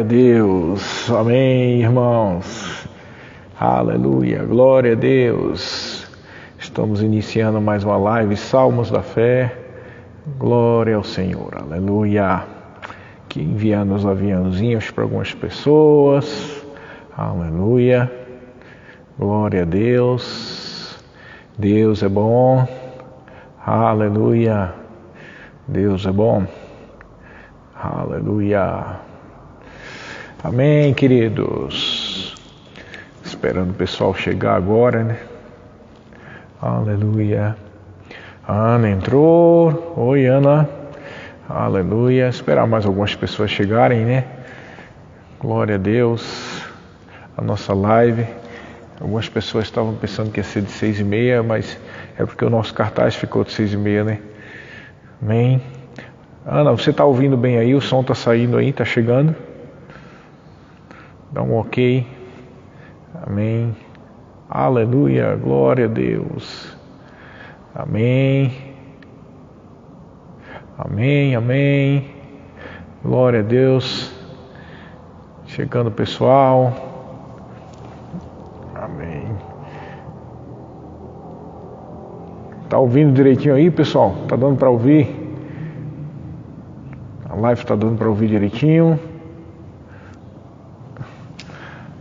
Deus, amém, irmãos, aleluia, glória a Deus. Estamos iniciando mais uma live, Salmos da Fé, glória ao Senhor, aleluia. Aqui enviando os aviãozinhos para algumas pessoas, aleluia, glória a Deus. Deus é bom, aleluia, Deus é bom, aleluia. Amém, queridos. Esperando o pessoal chegar agora, né? Aleluia. Ana entrou. Oi, Ana. Aleluia. Esperar mais algumas pessoas chegarem, né? Glória a Deus. A nossa live. Algumas pessoas estavam pensando que ia ser de 6h30, mas é porque o nosso cartaz ficou de 6h30, né? Amém. Ana, você está ouvindo bem aí? O som está saindo aí? Está chegando? Dá um ok. Amém. Aleluia. Glória a Deus. Amém. Amém, amém. Glória a Deus. Chegando o pessoal. Amém. Tá ouvindo direitinho aí, pessoal? Tá dando para ouvir? A live tá dando para ouvir direitinho?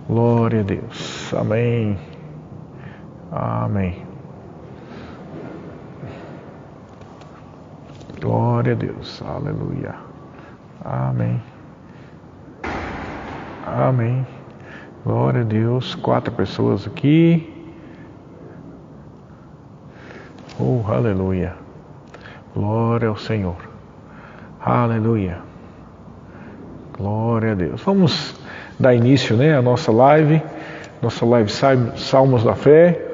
Glória a Deus. Amém. Amém. Glória a Deus. Aleluia. Amém. Amém. Glória a Deus. 4 pessoas aqui. Oh, aleluia. Glória ao Senhor. Aleluia. Glória a Deus. Vamos dar início, né, a nossa live Salmos da Fé.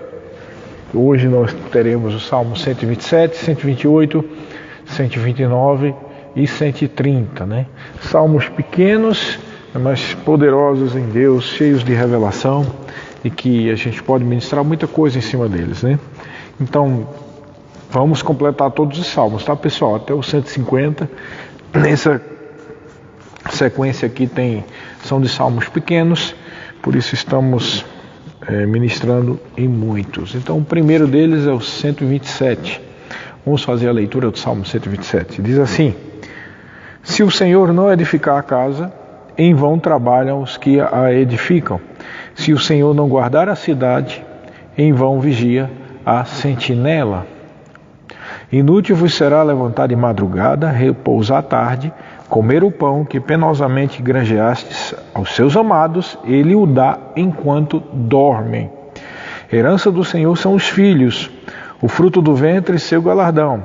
Hoje nós teremos o Salmo 127, 128, 129 e 130, né? Salmos pequenos, mas poderosos em Deus, cheios de revelação e que a gente pode ministrar muita coisa em cima deles, né? Então, vamos completar todos os salmos, tá, pessoal? Até o 150. Nessa sequência aqui são de salmos pequenos, por isso estamos ministrando em muitos. Então o primeiro deles é o 127. Vamos fazer a leitura do Salmo 127. Diz assim: Se o Senhor não edificar a casa, em vão trabalham os que a edificam. Se o Senhor não guardar a cidade, em vão vigia a sentinela. Inútil vos será levantar de madrugada, repousar à tarde, comer o pão que penosamente granjeastes aos seus amados, ele o dá enquanto dormem. Herança do Senhor são os filhos, o fruto do ventre seu galardão.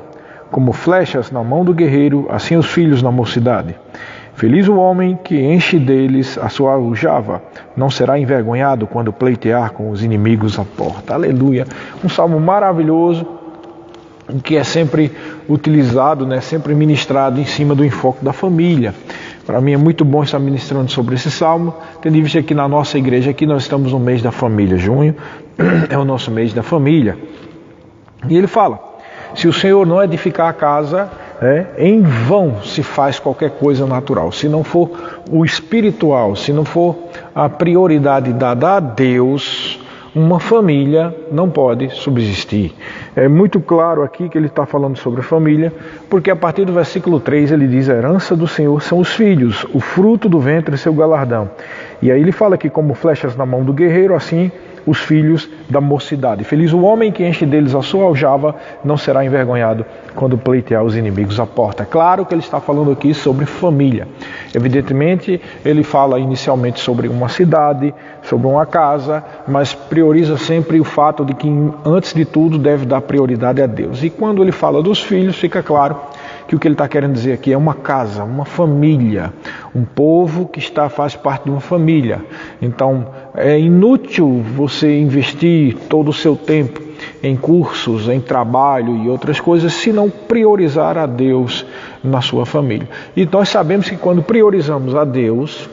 Como flechas na mão do guerreiro, assim os filhos na mocidade. Feliz o homem que enche deles a sua aljava, não será envergonhado quando pleitear com os inimigos à porta. Aleluia! Um salmo maravilhoso, que é sempre utilizado, né, sempre ministrado em cima do enfoque da família. Para mim é muito bom estar ministrando sobre esse salmo, tendo em vista que na nossa igreja aqui nós estamos no mês da família. Junho é o nosso mês da família. E ele fala: se o Senhor não edificar a casa, em vão se faz qualquer coisa natural. Se não for o espiritual, se não for a prioridade dada a Deus, uma família não pode subsistir. É muito claro aqui que ele está falando sobre a família, porque a partir do versículo 3 ele diz: a herança do Senhor são os filhos, o fruto do ventre seu galardão. E aí ele fala que como flechas na mão do guerreiro, assim os filhos da mocidade. Feliz o homem que enche deles a sua aljava, não será envergonhado quando pleitear os inimigos à porta. Claro que ele está falando aqui sobre família. Evidentemente, ele fala inicialmente sobre uma cidade, sobre uma casa, mas prioriza sempre o fato de que, antes de tudo, deve dar prioridade a Deus. E quando ele fala dos filhos, fica claro que o que ele está querendo dizer aqui é uma casa, uma família, um povo que faz parte de uma família. Então, é inútil você investir todo o seu tempo em cursos, em trabalho e outras coisas, se não priorizar a Deus na sua família. E nós sabemos que quando priorizamos a Deus,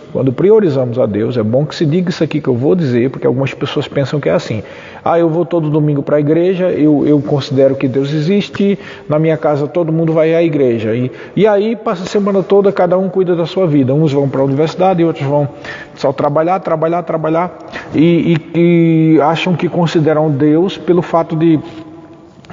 é bom que se diga isso aqui que eu vou dizer, porque algumas pessoas pensam que é assim: eu vou todo domingo para a igreja, eu considero que Deus existe, na minha casa todo mundo vai à igreja, e aí passa a semana toda, cada um cuida da sua vida, uns vão para a universidade, outros vão só trabalhar, e acham que consideram Deus pelo fato de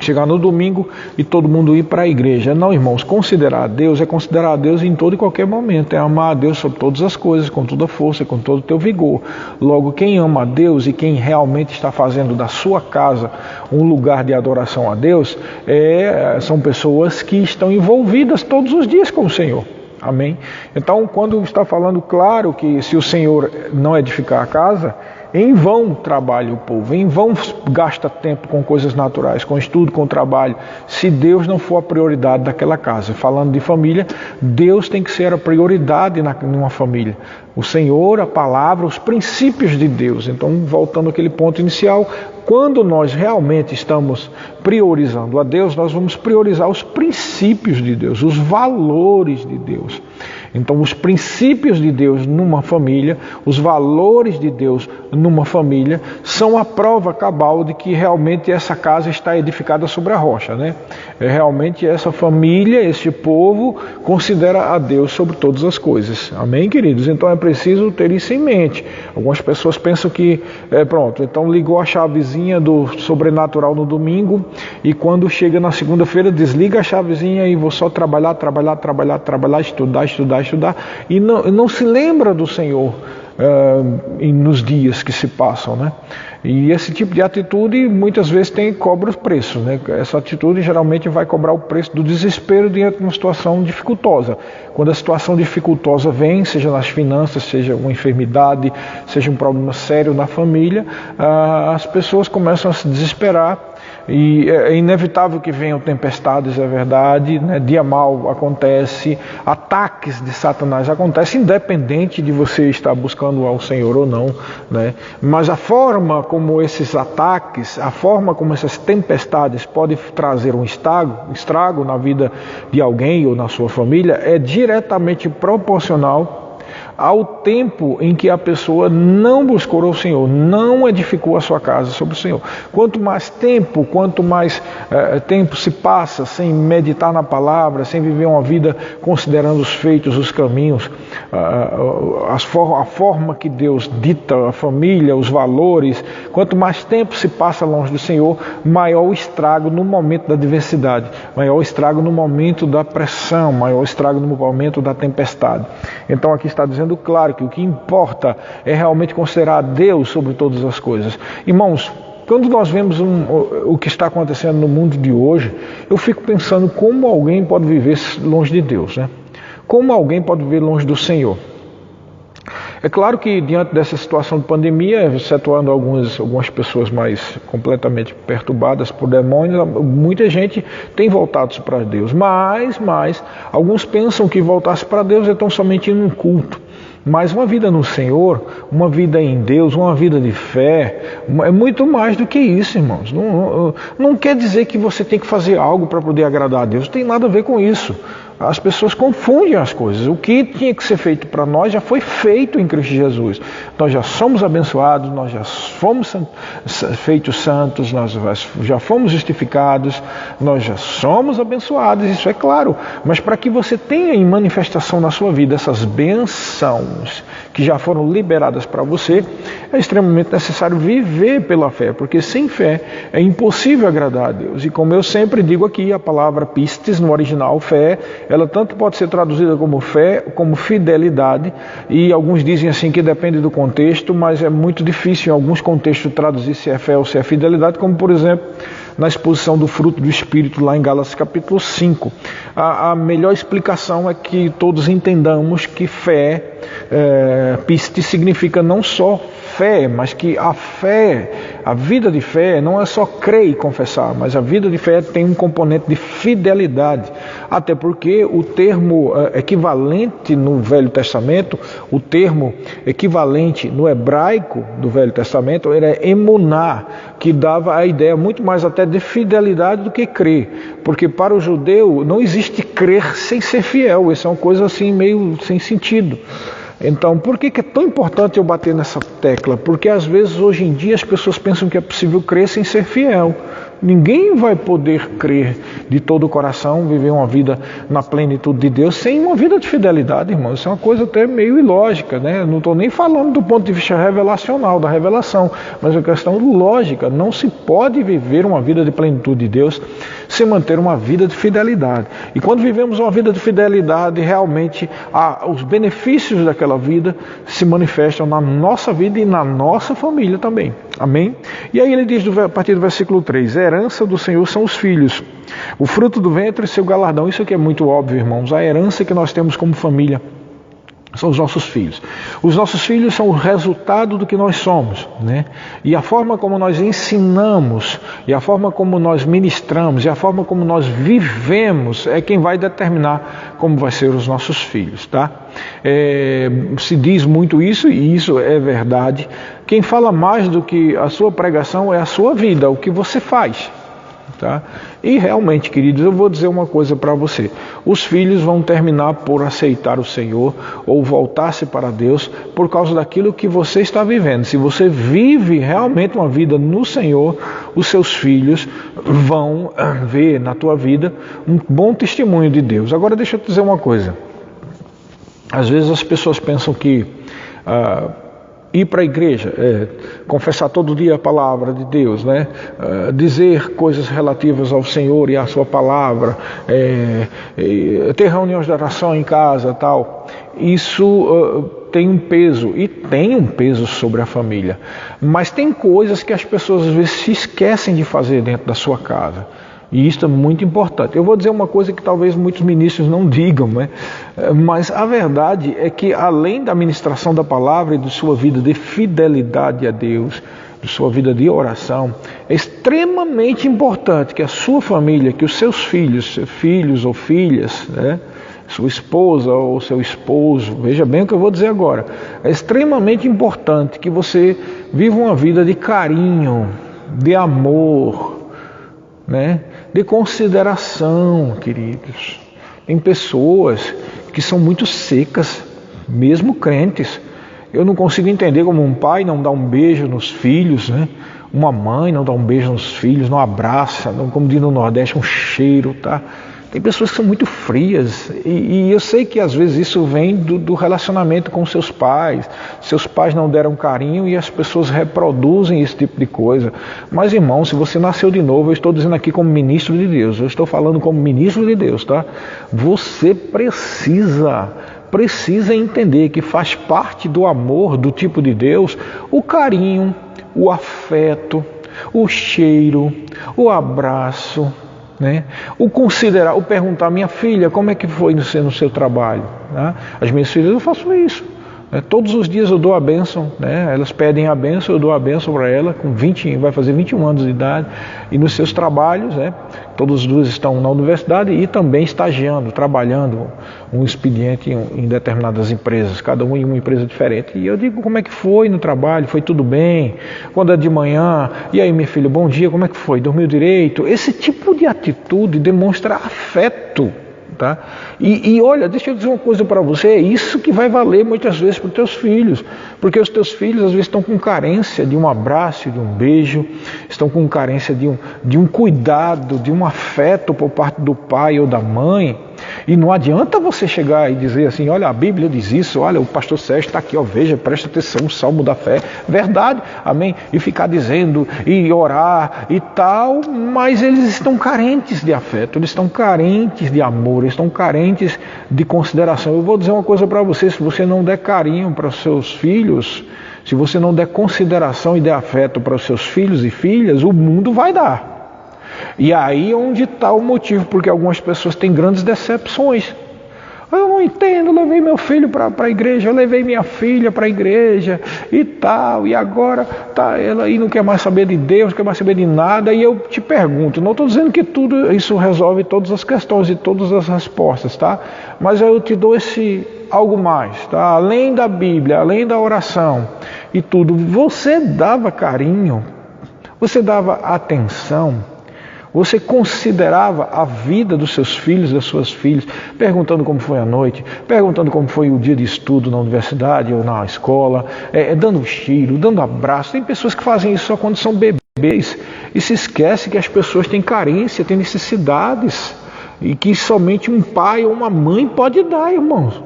chegar no domingo e todo mundo ir para a igreja. Não, irmãos, considerar a Deus é considerar a Deus em todo e qualquer momento, é amar a Deus sobre todas as coisas, com toda a força, com todo o teu vigor. Logo, quem ama a Deus e quem realmente está fazendo da sua casa um lugar de adoração a Deus, são pessoas que estão envolvidas todos os dias com o Senhor. Amém? Então, quando está falando, claro que se o Senhor não edificar a casa, em vão trabalha o povo, em vão gasta tempo com coisas naturais, com estudo, com trabalho, se Deus não for a prioridade daquela casa. Falando de família, Deus tem que ser a prioridade numa família. O Senhor, a palavra, os princípios de Deus. Então, voltando àquele ponto inicial, quando nós realmente estamos priorizando a Deus, nós vamos priorizar os princípios de Deus, os valores de Deus. Então, os princípios de Deus numa família, os valores de Deus numa família, são a prova cabal de que realmente essa casa está edificada sobre a rocha, né? Realmente essa família, este povo, considera a Deus sobre todas as coisas. Amém, queridos? Então é preciso ter isso em mente. Algumas pessoas pensam que, então ligou a chavezinha do sobrenatural no domingo e quando chega na segunda-feira desliga a chavezinha e vou só trabalhar, estudar e não se lembra do Senhor nos dias que se passam, né? E esse tipo de atitude muitas vezes cobra o preço, né? Essa atitude geralmente vai cobrar o preço do desespero diante de uma situação dificultosa. Quando a situação dificultosa vem, seja nas finanças, seja uma enfermidade, seja um problema sério na família, as pessoas começam a se desesperar. E é inevitável que venham tempestades, é verdade, né? Dia mau acontece, ataques de Satanás acontecem, independente de você estar buscando ao Senhor ou não, né? Mas a forma como esses ataques, a forma como essas tempestades podem trazer um estrago na vida de alguém ou na sua família é diretamente proporcional ao tempo em que a pessoa não buscou o Senhor, não edificou a sua casa sobre o Senhor. Quanto mais tempo se passa sem meditar na palavra, sem viver uma vida considerando os feitos, os caminhos, a forma que Deus dita a família, os valores, quanto mais tempo se passa longe do Senhor, maior o estrago no momento da adversidade, maior o estrago no momento da pressão, maior o estrago no momento da tempestade. Então aqui está dizendo claro que o que importa é realmente considerar Deus sobre todas as coisas. Irmãos, quando nós vemos o que está acontecendo no mundo de hoje, eu fico pensando como alguém pode viver longe de Deus, né? Como alguém pode viver longe do Senhor? É claro que diante dessa situação de pandemia, excetuando algumas pessoas mais completamente perturbadas por demônios, muita gente tem voltado para Deus. Mas alguns pensam que voltar-se para Deus é tão somente em um culto. Mas uma vida no Senhor, uma vida em Deus, uma vida de fé, é muito mais do que isso, irmãos. Não quer dizer que você tem que fazer algo para poder agradar a Deus, não tem nada a ver com isso. As pessoas confundem as coisas. O que tinha que ser feito para nós já foi feito em Cristo Jesus. Nós já somos abençoados, nós já fomos feitos santos, nós já fomos justificados, nós já somos abençoados, isso é claro. Mas para que você tenha em manifestação na sua vida essas bênçãos que já foram liberadas para você, é extremamente necessário viver pela fé, porque sem fé é impossível agradar a Deus. E como eu sempre digo aqui, a palavra pistes, no original, fé, ela tanto pode ser traduzida como fé, como fidelidade, e alguns dizem assim que depende do contexto, mas é muito difícil em alguns contextos traduzir se é fé ou se é fidelidade, como por exemplo na exposição do fruto do Espírito lá em Gálatas capítulo 5. A melhor explicação é que todos entendamos que fé Piste significa não só fé, mas que a fé, a vida de fé não é só crer e confessar, mas a vida de fé tem um componente de fidelidade, até porque o termo equivalente no Velho Testamento, o termo equivalente no hebraico do Velho Testamento era emuná, que dava a ideia muito mais até de fidelidade do que crer, porque para o judeu não existe crer sem ser fiel, isso é uma coisa assim meio sem sentido. Então, por que é tão importante eu bater nessa tecla? Porque às vezes, hoje em dia, as pessoas pensam que é possível crer sem ser fiel. Ninguém vai poder crer de todo o coração, viver uma vida na plenitude de Deus, sem uma vida de fidelidade, irmão. Isso é uma coisa até meio ilógica, né? Não estou nem falando do ponto de vista revelacional, da revelação, mas é uma questão lógica. Não se pode viver uma vida de plenitude de Deus sem manter uma vida de fidelidade. E quando vivemos uma vida de fidelidade, realmente os benefícios daquela vida se manifestam na nossa vida e na nossa família também. Amém? E aí ele diz a partir do versículo 3, a herança do Senhor são os filhos, o fruto do ventre e seu galardão. Isso aqui é muito óbvio, irmãos. A herança que nós temos como família são os nossos filhos. Os nossos filhos são o resultado do que nós somos, né? E a forma como nós ensinamos, e a forma como nós ministramos, e a forma como nós vivemos é quem vai determinar como vai ser os nossos filhos, tá? Se diz muito isso, e isso é verdade. Quem fala mais do que a sua pregação é a sua vida, o que você faz. Tá? E realmente, queridos, eu vou dizer uma coisa para você: os filhos vão terminar por aceitar o Senhor ou voltar-se para Deus por causa daquilo que você está vivendo. Se você vive realmente uma vida no Senhor, os seus filhos vão ver na tua vida um bom testemunho de Deus. Agora deixa eu te dizer uma coisa: às vezes as pessoas pensam que ir para a igreja, confessar todo dia a palavra de Deus, né? Dizer coisas relativas ao Senhor e à sua palavra, ter reuniões de oração em casa, tal. Isso tem um peso, e tem um peso sobre a família. Mas tem coisas que as pessoas às vezes se esquecem de fazer dentro da sua casa. E isso é muito importante. Eu vou dizer uma coisa que talvez muitos ministros não digam, né? Mas a verdade é que, além da ministração da palavra e de sua vida de fidelidade a Deus, de sua vida de oração, é extremamente importante que a sua família, que os seus filhos ou filhas, né? Sua esposa ou seu esposo, veja bem o que eu vou dizer agora, é extremamente importante que você viva uma vida de carinho, de amor, né? De consideração, queridos. Tem pessoas que são muito secas, mesmo crentes. Eu não consigo entender como um pai não dá um beijo nos filhos, né? Uma mãe não dá um beijo nos filhos, não abraça, não, como diz no Nordeste, um cheiro, tá? Tem pessoas que são muito frias, e eu sei que às vezes isso vem do relacionamento com seus pais não deram carinho e as pessoas reproduzem esse tipo de coisa. Mas, irmão, se você nasceu de novo, eu estou dizendo aqui como ministro de Deus, eu estou falando como ministro de Deus, tá? Você precisa entender que faz parte do amor do tipo de Deus o carinho, o afeto, o cheiro, o abraço, né? O considerar, o perguntar: minha filha, como é que foi no seu trabalho? Né? As minhas filhas, eu faço isso. Né? Todos os dias eu dou a bênção, né? Elas pedem a bênção, eu dou a bênção para ela, vai fazer 21 anos de idade, e nos seus trabalhos, né? Todas as duas estão na universidade e também estagiando, trabalhando um expediente em determinadas empresas, cada um em uma empresa diferente. E eu digo: como é que foi no trabalho? Foi tudo bem? Quando é de manhã, e aí, minha filha, bom dia, como é que foi? Dormiu direito? Esse tipo de atitude demonstra afeto. Tá? E olha, deixa eu dizer uma coisa para você: é isso que vai valer muitas vezes para os teus filhos, porque os teus filhos às vezes estão com carência de um abraço, de um beijo, estão com carência de um cuidado, de um afeto por parte do pai ou da mãe. E não adianta você chegar e dizer assim: olha, a Bíblia diz isso, olha, o pastor Sérgio está aqui, ó, veja, presta atenção, o Salmo da Fé, verdade, amém? E ficar dizendo, e orar e tal, mas eles estão carentes de afeto, eles estão carentes de amor, eles estão carentes de consideração. Eu vou dizer uma coisa para você: se você não der carinho para os seus filhos, se você não der consideração e der afeto para os seus filhos e filhas, o mundo vai dar. E aí é onde está o motivo, porque algumas pessoas têm grandes decepções. Eu não entendo, eu levei meu filho para a igreja, eu levei minha filha para a igreja e tal, e agora tá, ela aí não quer mais saber de Deus, não quer mais saber de nada, e eu te pergunto, não estou dizendo que tudo isso resolve todas as questões e todas as respostas, tá? Mas eu te dou esse algo mais, tá? Além da Bíblia, além da oração e tudo, você dava carinho, você dava atenção, você considerava a vida dos seus filhos, das suas filhas, perguntando como foi a noite, perguntando como foi o dia de estudo na universidade ou na escola, dando um cheiro, dando abraço. Tem pessoas que fazem isso só quando são bebês e se esquece que as pessoas têm carência, têm necessidades e que somente um pai ou uma mãe pode dar, irmãos.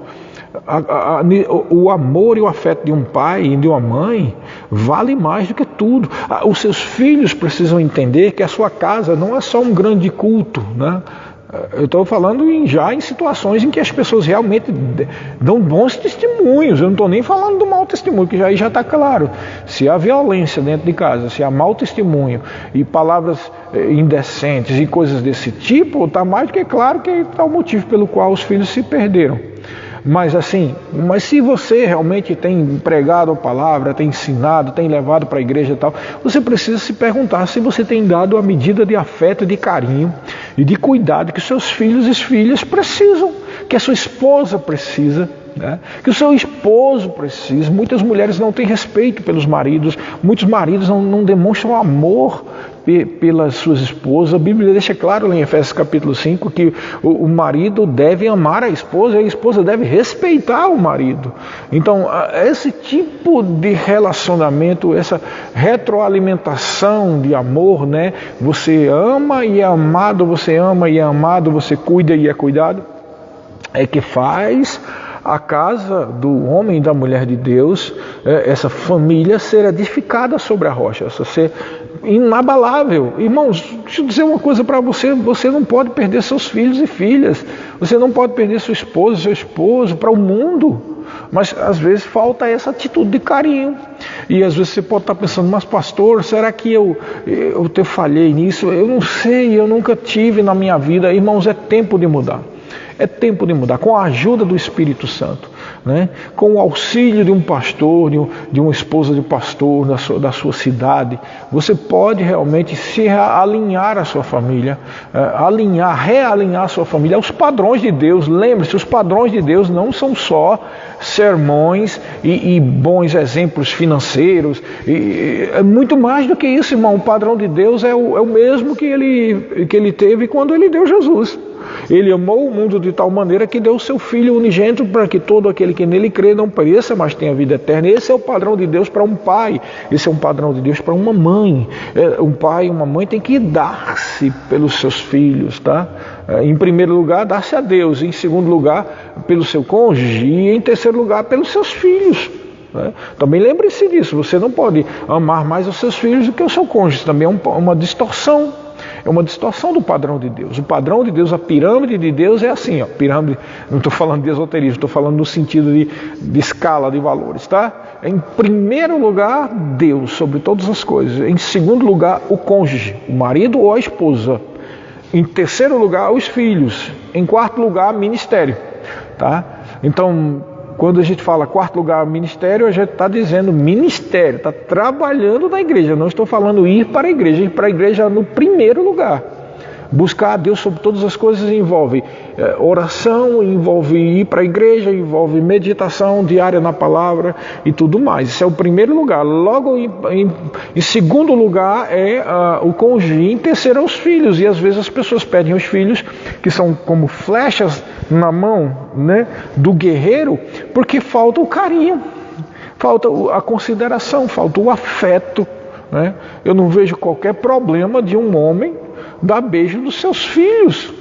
O amor e o afeto de um pai e de uma mãe vale mais do que tudo. Os seus filhos precisam entender que a sua casa não é só um grande culto, né? Eu estou falando já em situações em que as pessoas realmente dão bons testemunhos. Eu não estou nem falando do mau testemunho, que já está claro. Se há violência dentro de casa, se há mau testemunho e palavras indecentes e coisas desse tipo, está mais do que claro que está o motivo pelo qual os filhos se perderam. Mas se você realmente tem pregado a palavra, tem ensinado, tem levado para a igreja e tal, você precisa se perguntar se você tem dado a medida de afeto, de carinho e de cuidado que seus filhos e filhas precisam, que a sua esposa precisa, né? Que o seu esposo precisa. Muitas mulheres não têm respeito pelos maridos, muitos maridos não demonstram amor pelas suas esposas. A Bíblia deixa claro em Efésios capítulo 5 que o marido deve amar a esposa e a esposa deve respeitar o marido. Então, esse tipo de relacionamento, essa retroalimentação de amor, né? Você ama e é amado, você ama e é amado, você cuida e é cuidado, é que faz a casa do homem e da mulher de Deus, essa família ser edificada sobre a rocha, essa ser inabalável. Irmãos, deixa eu dizer uma coisa para você, você não pode perder seus filhos e filhas, você não pode perder sua esposa, seu esposo para o mundo, mas às vezes falta essa atitude de carinho, e às vezes você pode estar pensando, mas pastor, será que eu falhei nisso? Eu não sei, eu nunca tive na minha vida. Irmãos, é tempo de mudar. É tempo de mudar, com a ajuda do Espírito Santo, né? Com o auxílio de um pastor, de uma esposa de pastor da sua cidade. Você pode realmente se alinhar à sua família, realinhar a sua família aos padrões de Deus. Lembre-se, os padrões de Deus não são só sermões e bons exemplos financeiros. É muito mais do que isso, irmão. O padrão de Deus é o mesmo que ele teve quando ele deu Jesus. Ele amou o mundo de tal maneira que deu o seu Filho unigênito para que todo aquele que nele crê não pereça, mas tenha vida eterna. Esse é o padrão de Deus para um pai, esse é um padrão de Deus para uma mãe. Um pai e uma mãe tem que dar-se pelos seus filhos, tá? Em primeiro lugar, dar-se a Deus, em segundo lugar, pelo seu cônjuge, e em terceiro lugar, pelos seus filhos. Também lembre-se disso, você não pode amar mais os seus filhos do que o seu cônjuge, também é uma distorção. É uma distorção do padrão de Deus. O padrão de Deus, a pirâmide de Deus é assim, ó, pirâmide, não estou falando de esoterismo, estou falando no sentido de escala de valores, tá? Em primeiro lugar, Deus sobre todas as coisas. Em segundo lugar, o cônjuge, o marido ou a esposa. Em terceiro lugar, os filhos. Em quarto lugar, ministério, tá? Então, quando a gente fala quarto lugar ministério, a gente está dizendo ministério, está trabalhando na igreja. Eu não estou falando ir para a igreja no primeiro lugar. Buscar a Deus sobre todas as coisas envolve oração, envolve ir para a igreja, envolve meditação diária na palavra e tudo mais. Isso é o primeiro lugar. Logo em segundo lugar é o cônjuge, em terceiro os filhos. E às vezes as pessoas pedem os filhos, que são como flechas na mão, né, do guerreiro, porque falta o carinho, falta a consideração, falta o afeto, né? Eu não vejo qualquer problema de um homem dar beijo dos seus filhos.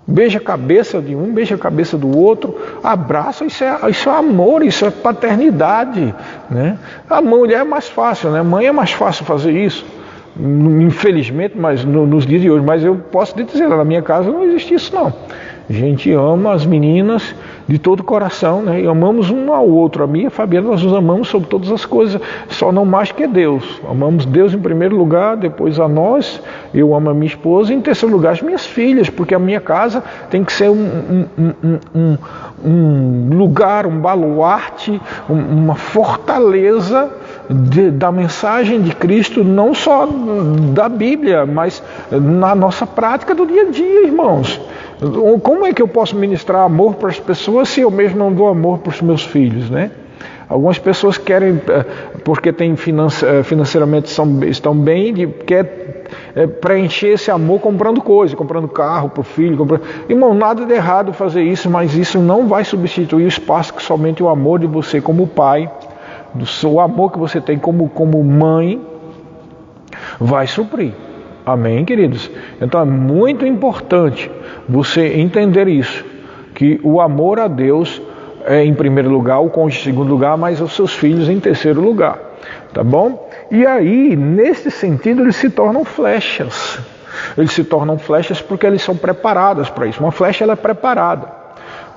Beija a cabeça de um, beija a cabeça do outro, abraça, isso é amor, isso é paternidade, né? A mulher é mais fácil, né? Mãe é mais fácil fazer isso, infelizmente, mas nos dias de hoje. Mas eu posso te dizer, na minha casa não existe isso não. A gente ama as meninas de todo o coração, né? E amamos um ao outro. A minha e a Fabiana, nós nos amamos sobre todas as coisas, só não mais que Deus. Amamos Deus em primeiro lugar, depois a nós, eu amo a minha esposa, e em terceiro lugar as minhas filhas, porque a minha casa tem que ser um lugar, um baluarte, uma fortaleza da mensagem de Cristo, não só da Bíblia, mas na nossa prática do dia a dia, irmãos. Como é que eu posso ministrar amor para as pessoas se eu mesmo não dou amor para os meus filhos, né? Algumas pessoas querem, porque tem financeiramente estão bem, quer preencher esse amor comprando coisa, comprando carro para o filho. Irmão, nada de errado fazer isso, mas isso não vai substituir o espaço que somente o amor de você como pai, o amor que você tem como mãe, vai suprir. Amém, queridos? Então é muito importante você entender isso, que o amor a Deus é em primeiro lugar, o cônjuge em segundo lugar, mas os seus filhos em terceiro lugar, tá bom? E aí, nesse sentido, eles se tornam flechas. Eles se tornam flechas porque eles são preparados para isso. Uma flecha, ela é preparada.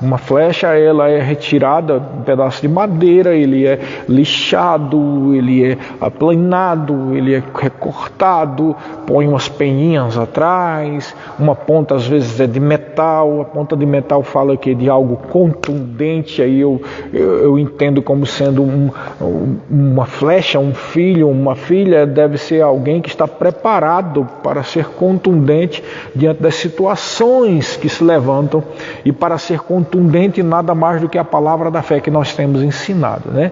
Uma flecha, ela é retirada um pedaço de madeira, ele é lixado, ele é aplanado, ele é recortado, põe umas peninhas atrás, uma ponta às vezes é de metal, a ponta de metal fala que é de algo contundente, aí eu entendo como sendo uma flecha, um filho, uma filha, deve ser alguém que está preparado para ser contundente diante das situações que se levantam e para ser contundente nada mais do que a palavra da fé que nós temos ensinado, né?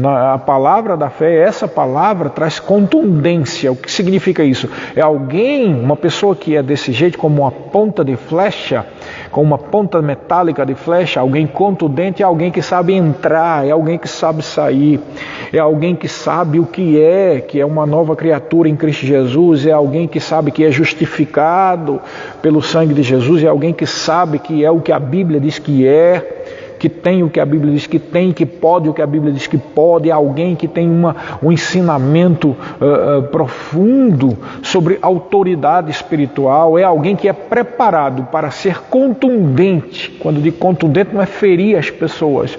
A palavra da fé, essa palavra traz contundência. O que significa isso? É alguém, uma pessoa que é desse jeito, como uma ponta de flecha, com uma ponta metálica de flecha, alguém contundente é alguém que sabe entrar, é alguém que sabe sair, é alguém que sabe o que é uma nova criatura em Cristo Jesus, é alguém que sabe que é justificado pelo sangue de Jesus, é alguém que sabe que é o que a Bíblia diz que tem o que a Bíblia diz que tem, que pode o que a Bíblia diz que pode, é alguém que tem um ensinamento profundo sobre autoridade espiritual, é alguém que é preparado para ser contundente. Quando digo contundente, não é ferir as pessoas,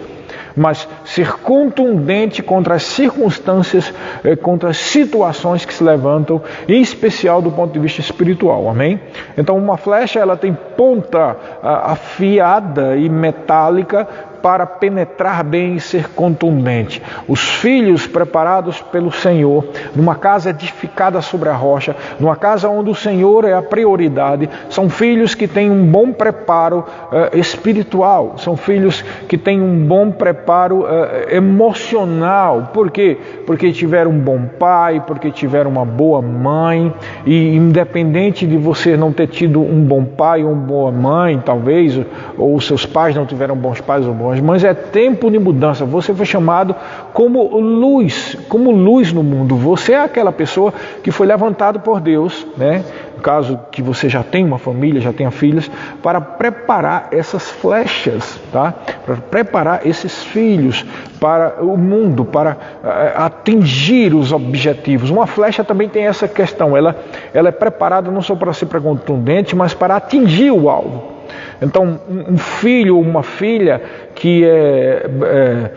mas ser contundente contra as circunstâncias, contra as situações que se levantam, em especial do ponto de vista espiritual, amém? Então uma flecha, ela tem ponta afiada e metálica para penetrar bem e ser contundente. Os filhos preparados pelo Senhor, numa casa edificada sobre a rocha, numa casa onde o Senhor é a prioridade, são filhos que têm um bom preparo espiritual, são filhos que têm um bom preparo emocional. Por quê? Porque tiveram um bom pai, porque tiveram uma boa mãe, e independente de você não ter tido um bom pai ou uma boa mãe, talvez, ou seus pais não tiveram bons pais ou boas mães, é tempo de mudança. Você foi chamado como luz no mundo. Você é aquela pessoa que foi levantado por Deus, né? No caso que você já tem uma família, já tenha filhos, para preparar essas flechas, tá? Para preparar esses filhos para o mundo, para atingir os objetivos. Uma flecha também tem essa questão, ela é preparada não só para ser contundente, mas para atingir o alvo. Então, um filho ou uma filha que é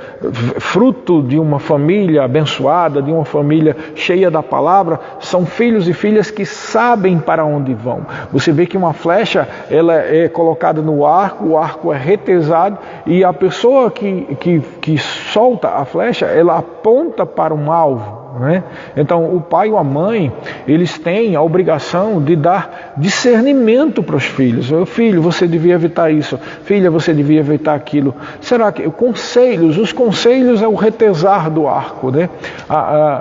fruto de uma família abençoada, de uma família cheia da palavra, são filhos e filhas que sabem para onde vão. Você vê que uma flecha, ela é colocada no arco, o arco é retesado e a pessoa que solta a flecha, ela aponta para um alvo. Né? Então o pai ou a mãe, eles têm a obrigação de dar discernimento para os filhos. Filho, você devia evitar isso. Filha, você devia evitar aquilo. Será que os conselhos é o retesar do arco, né?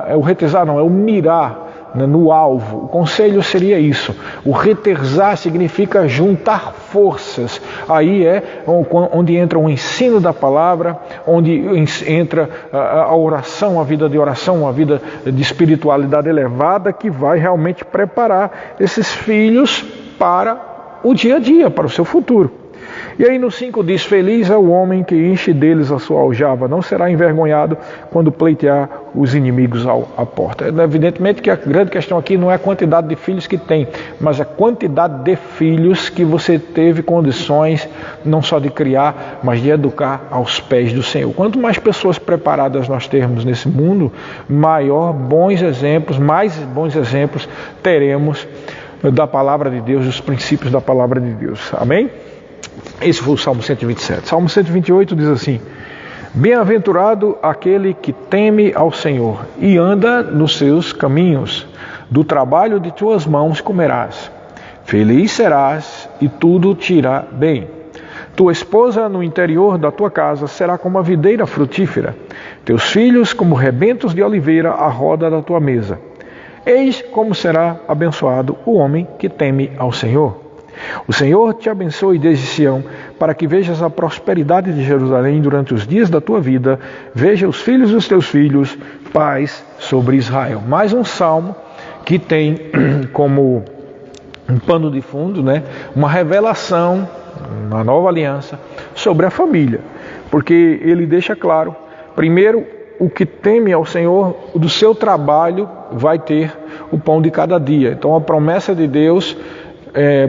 É o retesar, não, é o mirar no alvo. O conselho seria isso. O retesar significa juntar forças. Aí é onde entra o ensino da palavra, onde entra a oração, a vida de oração, a vida de espiritualidade elevada, que vai realmente preparar esses filhos para o dia a dia, para o seu futuro. E aí no 5 diz: feliz é o homem que enche deles a sua aljava, não será envergonhado quando pleitear os inimigos à porta. Evidentemente que a grande questão aqui não é a quantidade de filhos que tem, mas a quantidade de filhos que você teve condições não só de criar, mas de educar aos pés do Senhor. Quanto mais pessoas preparadas nós termos nesse mundo, mais bons exemplos teremos da palavra de Deus, dos princípios da palavra de Deus. Amém? Esse foi o Salmo 127. Salmo 128 diz assim: bem-aventurado aquele que teme ao Senhor e anda nos seus caminhos, do trabalho de tuas mãos comerás. Feliz serás e tudo te irá bem. Tua esposa no interior da tua casa será como a videira frutífera, teus filhos como rebentos de oliveira à roda da tua mesa. Eis como será abençoado o homem que teme ao Senhor. O Senhor te abençoe desde Sião, para que vejas a prosperidade de Jerusalém durante os dias da tua vida, veja os filhos dos teus filhos, paz sobre Israel. Mais um salmo que tem como um pano de fundo, uma revelação na nova aliança sobre a família, porque ele deixa claro, primeiro, o que teme ao Senhor, do seu trabalho vai ter o pão de cada dia. Então a promessa de Deus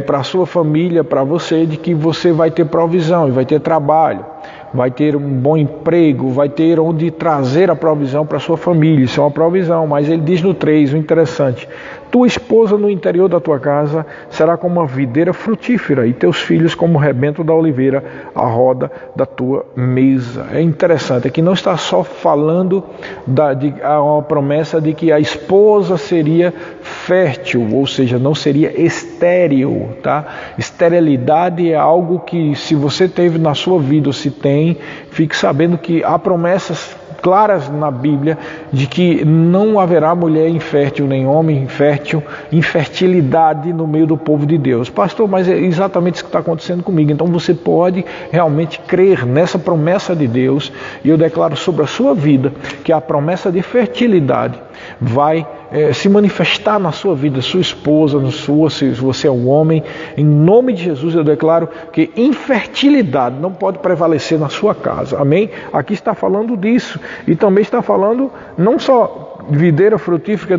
para a sua família, para você, de que você vai ter provisão e vai ter trabalho, vai ter um bom emprego, vai ter onde trazer a provisão para a sua família. Isso é uma provisão, mas ele diz no 3, o interessante: tua esposa no interior da tua casa será como uma videira frutífera e teus filhos como o rebento da oliveira à roda da tua mesa. É interessante, aqui não está só falando uma promessa de que a esposa seria fértil, ou seja, não seria estéril, tá? Esterilidade é algo que, se você teve na sua vida ou se tem, fique sabendo que há promessas claras na Bíblia de que não haverá mulher infértil, nem homem infértil, infertilidade no meio do povo de Deus. Pastor, mas é exatamente isso que está acontecendo comigo. Então você pode realmente crer nessa promessa de Deus, e eu declaro sobre a sua vida que a promessa de fertilidade vai se manifestar na sua vida, sua esposa, se você é um homem. Em nome de Jesus eu declaro que infertilidade não pode prevalecer na sua casa. Amém? Aqui está falando disso, e também está falando não só videira frutífera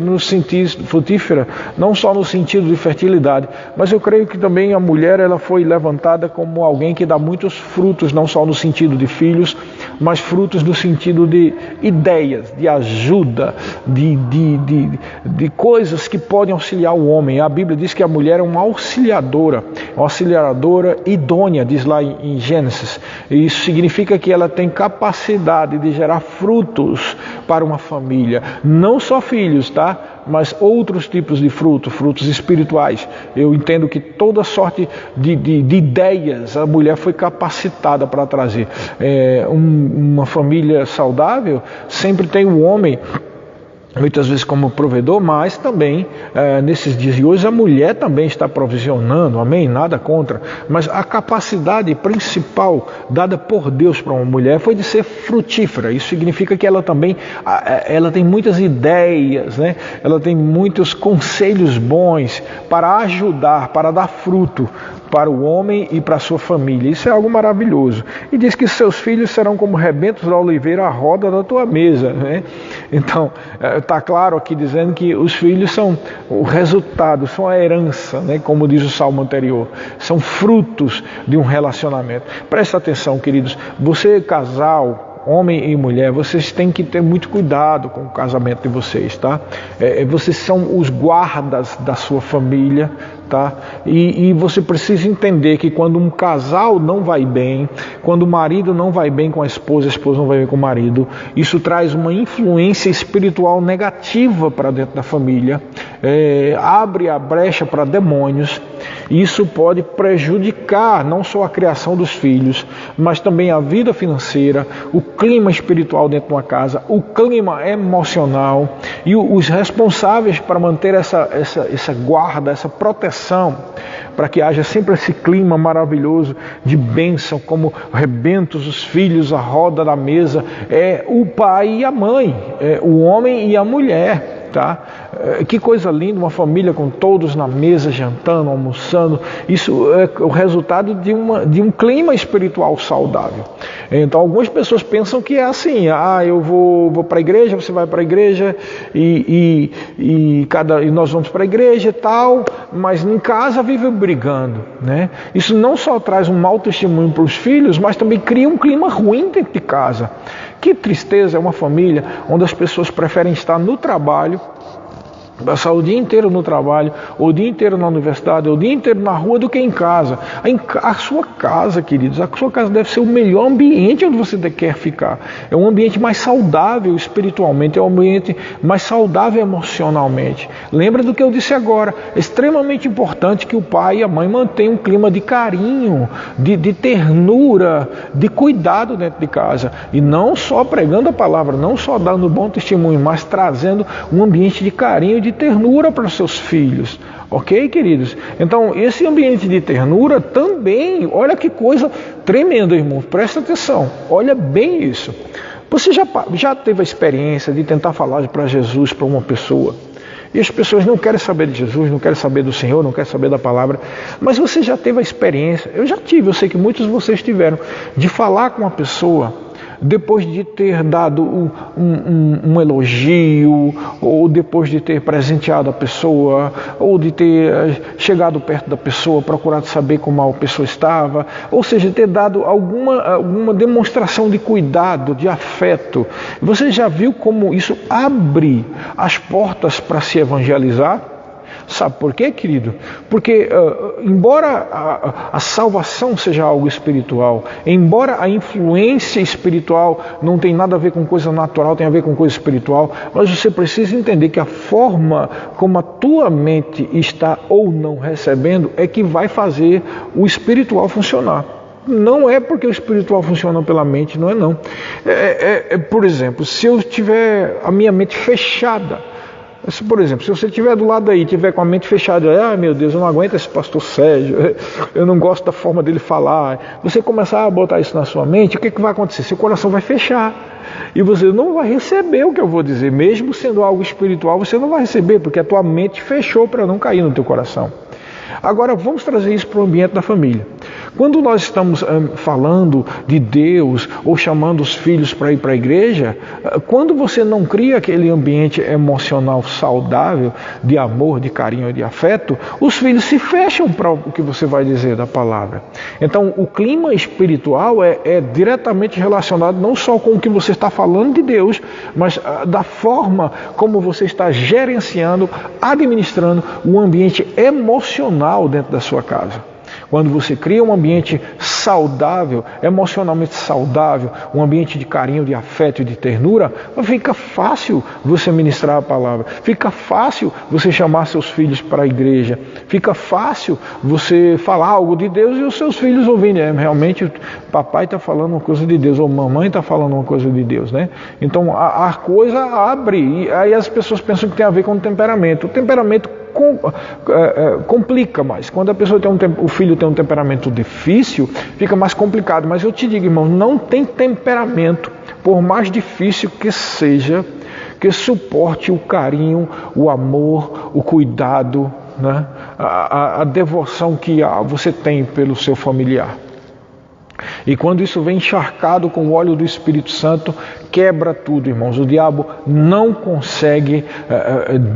não só no sentido de fertilidade, mas eu creio que também a mulher, ela foi levantada como alguém que dá muitos frutos, não só no sentido de filhos, mas frutos no sentido de ideias, de ajuda, de coisas que podem auxiliar o homem. A Bíblia diz que a mulher é uma auxiliadora idônea, diz lá em Gênesis. E isso significa que ela tem capacidade de gerar frutos para uma família. Não só filhos, tá? Mas outros tipos de frutos espirituais. Eu entendo que toda sorte de ideias a mulher foi capacitada para trazer. Uma família saudável sempre tem um homem, muitas vezes como provedor, mas também nesses dias de hoje a mulher também está provisionando, amém? Nada contra, mas a capacidade principal dada por Deus para uma mulher foi de ser frutífera. Isso significa que ela também ela tem muitas ideias, ela tem muitos conselhos bons para ajudar, para dar fruto para o homem e para a sua família. Isso é algo maravilhoso. E diz que seus filhos serão como rebentos da oliveira à roda da tua mesa. Então, está claro aqui dizendo que os filhos são o resultado, são a herança, como diz o salmo anterior. São frutos de um relacionamento. Presta atenção, queridos. Você, casal, homem e mulher, vocês têm que ter muito cuidado com o casamento de vocês, tá? Vocês são os guardas da sua família, tá? E você precisa entender que quando um casal não vai bem, quando o marido não vai bem com a esposa não vai bem com o marido, isso traz uma influência espiritual negativa para dentro da família, abre a brecha para demônios. Isso pode prejudicar não só a criação dos filhos, mas também a vida financeira, o clima espiritual dentro de uma casa, o clima emocional, e os responsáveis para manter essa guarda, essa proteção, para que haja sempre esse clima maravilhoso de bênção, como rebentos os filhos à roda da mesa, é o pai e a mãe, o homem e a mulher, tá? Que coisa linda, uma família com todos na mesa, jantando, almoçando. Isso é o resultado de um clima espiritual saudável. Então algumas pessoas pensam que é assim, eu vou para a igreja, você vai para a igreja e nós vamos para a igreja e tal, mas em casa vive brigando, né? Isso não só traz um mau testemunho para os filhos, mas também cria um clima ruim dentro de casa. Que tristeza é uma família onde as pessoas preferem estar no trabalho, passar o dia inteiro no trabalho, ou o dia inteiro na universidade, ou o dia inteiro na rua, do que em casa. A sua casa, queridos, a sua casa deve ser o melhor ambiente onde você quer ficar. É um ambiente mais saudável espiritualmente, é um ambiente mais saudável emocionalmente. Lembra do que eu disse agora, é extremamente importante que o pai e a mãe mantenham um clima de carinho, de ternura, de cuidado dentro de casa. E não só pregando a palavra, não só dando bom testemunho, mas trazendo um ambiente de carinho, de ternura para os seus filhos, ok, queridos? Então, esse ambiente de ternura também, olha que coisa tremenda, irmão, presta atenção, olha bem isso. Você já teve a experiência de tentar falar para Jesus para uma pessoa, e as pessoas não querem saber de Jesus, não querem saber do Senhor, não querem saber da palavra, mas você já teve a experiência, eu já tive, eu sei que muitos de vocês tiveram, de falar com uma pessoa, depois de ter dado um elogio, ou depois de ter presenteado a pessoa, ou de ter chegado perto da pessoa, procurado saber como a pessoa estava, ou seja, ter dado alguma demonstração de cuidado, de afeto. Você já viu como isso abre as portas para se evangelizar? Sabe por quê, querido? Porque embora a salvação seja algo espiritual, embora a influência espiritual não tem nada a ver com coisa natural, tem a ver com coisa espiritual, mas você precisa entender que a forma como a tua mente está ou não recebendo é que vai fazer o espiritual funcionar. Não é porque o espiritual funciona pela mente, não é não. Por exemplo, se eu tiver a minha mente fechada, por exemplo, se você estiver do lado aí, estiver com a mente fechada, meu Deus, eu não aguento esse pastor Sérgio, eu não gosto da forma dele falar, você começar a botar isso na sua mente, o que vai acontecer? Seu coração vai fechar e você não vai receber o que eu vou dizer, mesmo sendo algo espiritual, você não vai receber, porque a tua mente fechou para não cair no teu coração. Agora vamos trazer isso para o ambiente da família. Quando nós estamos falando de Deus ou chamando os filhos para ir para a igreja, quando você não cria aquele ambiente emocional saudável, de amor, de carinho, de afeto, os filhos se fecham para o que você vai dizer da palavra. Então o clima espiritual é diretamente relacionado não só com o que você está falando de Deus, mas da forma como você está gerenciando, administrando o ambiente emocional dentro da sua casa. Quando você cria um ambiente saudável, emocionalmente saudável, um ambiente de carinho, de afeto e de ternura, fica fácil você ministrar a palavra, fica fácil você chamar seus filhos para a igreja, fica fácil você falar algo de Deus e os seus filhos ouvirem, realmente papai está falando uma coisa de Deus, ou mamãe está falando uma coisa de Deus, né? Então a coisa abre, e aí as pessoas pensam que tem a ver com o temperamento. O temperamento complica mais. Quando a pessoa o filho tem um temperamento difícil, fica mais complicado. Mas eu te digo, irmão, não tem temperamento, por mais difícil que seja, que suporte o carinho, o amor, o cuidado, né? a devoção que você tem pelo seu familiar. E quando isso vem encharcado com o óleo do Espírito Santo, quebra tudo, irmãos. O diabo não consegue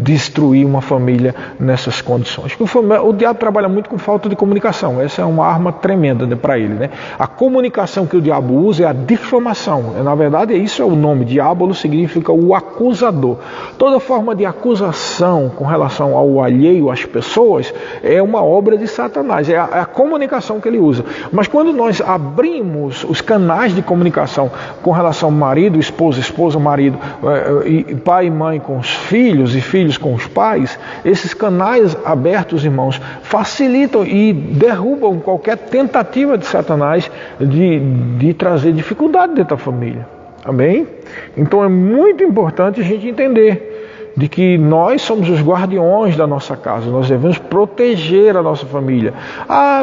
destruir uma família nessas condições. O diabo trabalha muito com falta de comunicação. Essa é uma arma tremenda para ele, né? A comunicação que o diabo usa é a difamação. Na verdade, isso é o nome. Diabolo significa o acusador. Toda forma de acusação com relação ao alheio, às pessoas, é uma obra de Satanás. É a comunicação que ele usa. Mas quando nós abrimos os canais de comunicação com relação ao marido, esposa, marido, e pai e mãe com os filhos e filhos com os pais, esses canais abertos, irmãos, facilitam e derrubam qualquer tentativa de Satanás de trazer dificuldade dentro da família. Amém? Então é muito importante a gente entender de que nós somos os guardiões da nossa casa, nós devemos proteger a nossa família.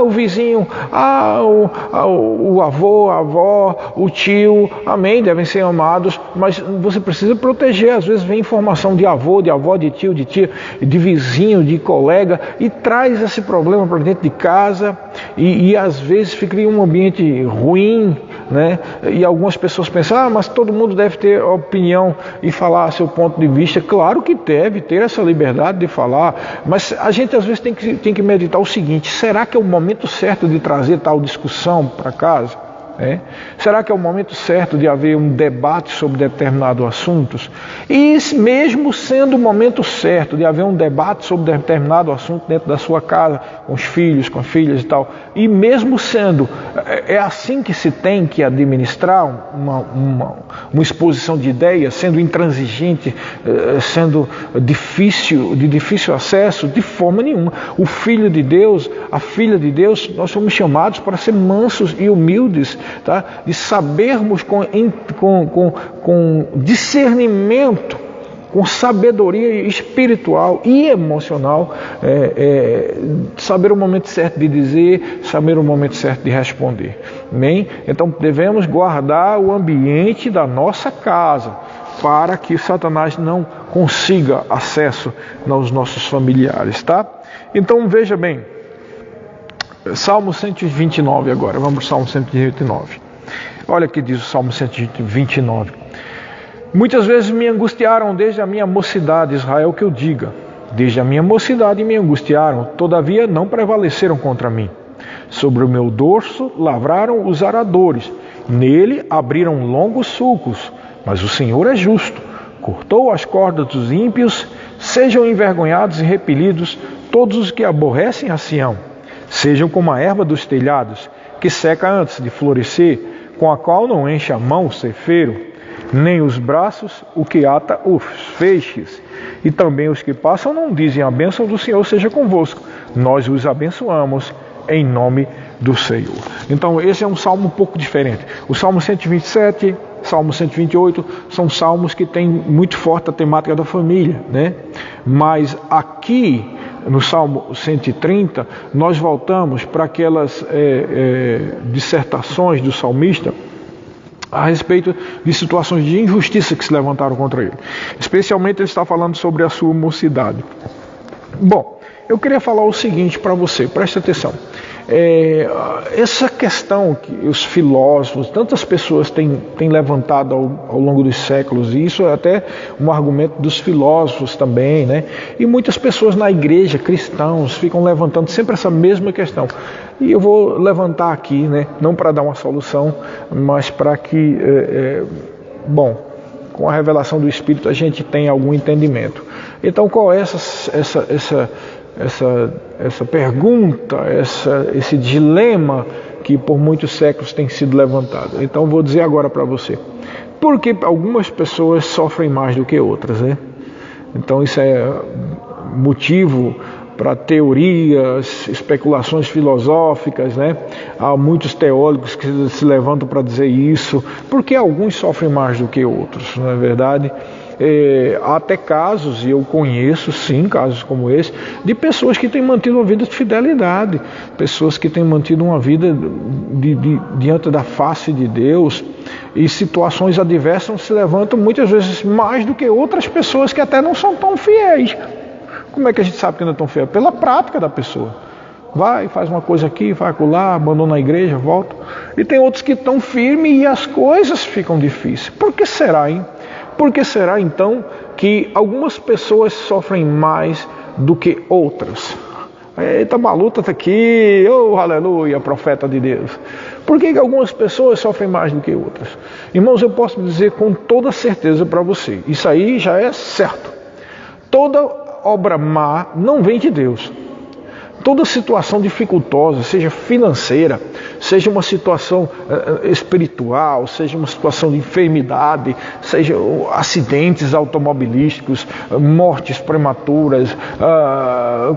O vizinho, o avô, a avó, o tio, amém, devem ser amados, mas você precisa proteger. Às vezes vem informação de avô, de avó, de tio, de tia, de vizinho, de colega, e traz esse problema para dentro de casa, e às vezes fica um ambiente ruim, né? E algumas pessoas pensam, mas todo mundo deve ter opinião e falar seu ponto de vista. Claro que deve ter essa liberdade de falar, mas a gente às vezes tem que meditar o seguinte: será que é o momento certo de trazer tal discussão para casa? Será que é o momento certo de haver um debate sobre determinados assuntos? E mesmo sendo o momento certo de haver um debate sobre determinado assunto dentro da sua casa, com os filhos, com as filhas e tal, e mesmo sendo, é assim que se tem que administrar uma exposição de ideias, sendo intransigente, sendo de difícil acesso? De forma nenhuma. O filho de Deus, a filha de Deus, nós somos chamados para ser mansos e humildes, tá? De sabermos com discernimento, com sabedoria espiritual e emocional, saber o momento certo de dizer, saber o momento certo de responder. Amém? Então devemos guardar o ambiente da nossa casa para que Satanás não consiga acesso aos nossos familiares, tá? Então veja bem, Salmo 129 agora, vamos para o Salmo 129. Olha o que diz o Salmo 129. Muitas vezes me angustiaram desde a minha mocidade, Israel, que eu diga. Desde a minha mocidade me angustiaram, todavia não prevaleceram contra mim. Sobre o meu dorso lavraram os aradores, nele abriram longos sulcos, mas o Senhor é justo. Cortou as cordas dos ímpios, sejam envergonhados e repelidos todos os que aborrecem a Sião. Sejam como a erva dos telhados, que seca antes de florescer, com a qual não enche a mão o ceifeiro, nem os braços o que ata os feixes. E também os que passam não dizem: a bênção do Senhor seja convosco. Nós os abençoamos em nome do Senhor. Então esse é um salmo um pouco diferente. O Salmo 127, Salmo 128 são salmos que têm muito forte a temática da família, né? Mas aqui no Salmo 130, nós voltamos para aquelas dissertações do salmista a respeito de situações de injustiça que se levantaram contra ele. Especialmente ele está falando sobre a sua mocidade. Bom, eu queria falar o seguinte para você, preste atenção. Essa questão que os filósofos, tantas pessoas têm levantado ao longo dos séculos, e isso é até um argumento dos filósofos também, né? E muitas pessoas na igreja, cristãos, ficam levantando sempre essa mesma questão. E eu vou levantar aqui, né? Não para dar uma solução, mas para que, com a revelação do Espírito a gente tenha algum entendimento. Então qual é essa pergunta, esse dilema que por muitos séculos tem sido levantado? Então vou dizer agora para você. Por que algumas pessoas sofrem mais do que outras, né? Então isso é motivo para teorias, especulações filosóficas, né? Há muitos teólogos que se levantam para dizer isso. Por que alguns sofrem mais do que outros, não é verdade? Há até casos, e eu conheço sim casos como esse, de pessoas que têm mantido uma vida de fidelidade, pessoas que têm mantido uma vida diante da face de Deus, e situações adversas se levantam muitas vezes mais do que outras pessoas que até não são tão fiéis. Como é que a gente sabe que não é tão fiel? Pela prática da pessoa. Vai, faz uma coisa aqui, vai acolá, abandona a igreja, volta. E tem outros que estão firmes e as coisas ficam difíceis. Por que será, hein? Por que será então que algumas pessoas sofrem mais do que outras? Eita, Maluta está aqui, oh aleluia, profeta de Deus. Por que algumas pessoas sofrem mais do que outras? Irmãos, eu posso dizer com toda certeza para você, isso aí já é certo. Toda obra má não vem de Deus. Toda situação dificultosa, seja financeira, seja uma situação espiritual, seja uma situação de enfermidade, seja acidentes automobilísticos, mortes prematuras,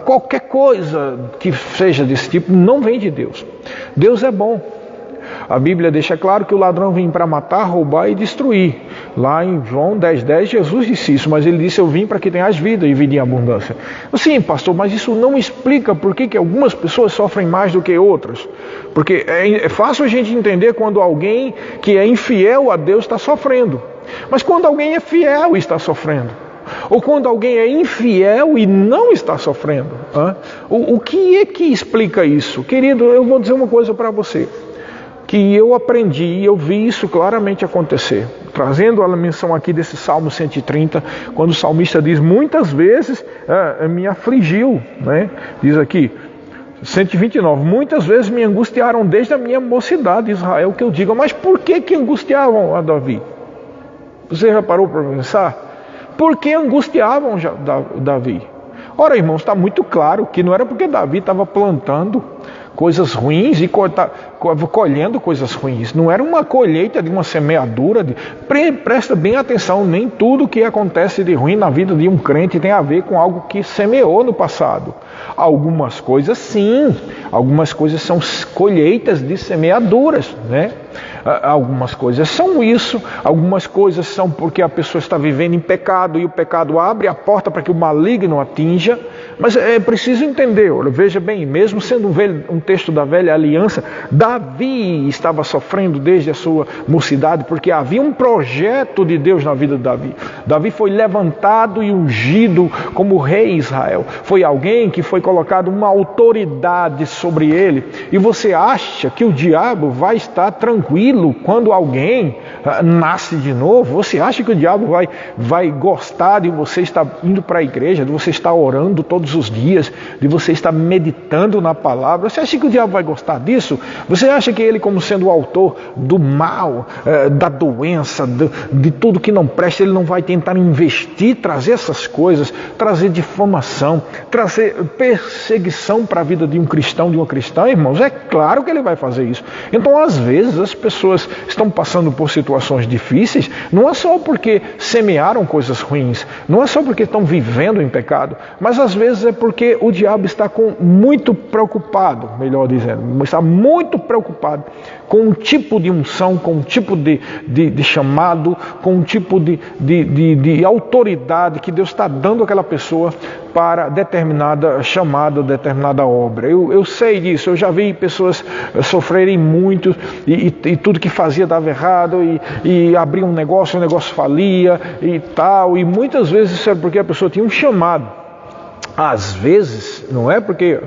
qualquer coisa que seja desse tipo, não vem de Deus. Deus é bom. A Bíblia deixa claro que o ladrão vem para matar, roubar e destruir. Lá em João 10,10, Jesus disse isso, mas ele disse: eu vim para que tenhas vida e vida em abundância. Sim, pastor, mas isso não explica por que algumas pessoas sofrem mais do que outras. Porque é fácil a gente entender quando alguém que é infiel a Deus está sofrendo. Mas quando alguém é fiel e está sofrendo, ou quando alguém é infiel e não está sofrendo, o que é que explica isso? Querido, eu vou dizer uma coisa para você, que eu aprendi e eu vi isso claramente acontecer. Trazendo a menção aqui desse Salmo 130, quando o salmista diz: muitas vezes me afligiu, né? Diz aqui, 129, muitas vezes me angustiaram desde a minha mocidade, Israel, que eu diga, mas por que angustiavam a Davi? Você já parou para pensar? Por que angustiavam Davi? Ora, irmãos, está muito claro que não era porque Davi estava plantando coisas ruins e colhendo coisas ruins. Não era uma colheita de uma semeadura. Presta bem atenção, nem tudo que acontece de ruim na vida de um crente tem a ver com algo que semeou no passado. Algumas coisas sim, algumas coisas são colheitas de semeaduras, né? Algumas coisas são isso, algumas coisas são porque a pessoa está vivendo em pecado e o pecado abre a porta para que o maligno atinja. Mas é preciso entender, olha, veja bem, mesmo sendo um texto da velha aliança, Davi estava sofrendo desde a sua mocidade, porque havia um projeto de Deus na vida de Davi. Davi foi levantado e ungido como rei Israel. Foi alguém que foi colocado uma autoridade sobre ele. E você acha que o diabo vai estar tranquilo quando alguém nasce de novo? Você acha que o diabo vai gostar de você estar indo para a igreja, de você estar orando todos os dias, de você estar meditando na palavra? Você acha que o diabo vai gostar disso? Você acha que ele, como sendo o autor do mal, da doença, de tudo que não presta, ele não vai tentar investir, trazer essas coisas, trazer difamação, trazer perseguição para a vida de um cristão, de uma cristã? Irmãos, é claro que ele vai fazer isso. Então, às vezes, as pessoas estão passando por situações difíceis, não é só porque semearam coisas ruins, não é só porque estão vivendo em pecado, mas às vezes é porque o diabo está muito preocupado, melhor dizendo, está muito preocupado com um tipo de unção, com um tipo de chamado, com um tipo de autoridade que Deus está dando àquela pessoa para determinada chamada, determinada obra. Eu sei disso, eu já vi pessoas sofrerem muito e tudo que fazia dava errado e abria um negócio, o negócio falia e tal, e muitas vezes isso era porque a pessoa tinha um chamado. Às vezes, não é porque,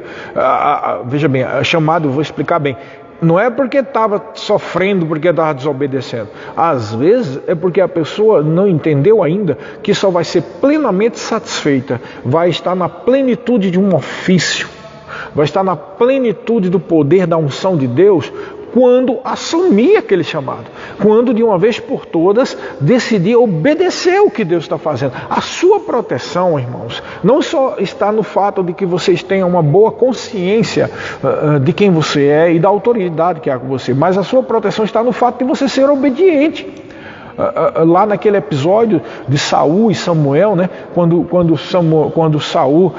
veja bem, chamado, vou explicar bem, não é porque estava sofrendo, porque estava desobedecendo. Às vezes é porque a pessoa não entendeu ainda que só vai ser plenamente satisfeita, vai estar na plenitude de um ofício, vai estar na plenitude do poder da unção de Deus, quando assumir aquele chamado, quando de uma vez por todas decidir obedecer o que Deus está fazendo. A sua proteção, irmãos, não só está no fato de que vocês tenham uma boa consciência de quem você é e da autoridade que há com você, mas a sua proteção está no fato de você ser obediente. Lá naquele episódio de Saul e Samuel, né, quando Saul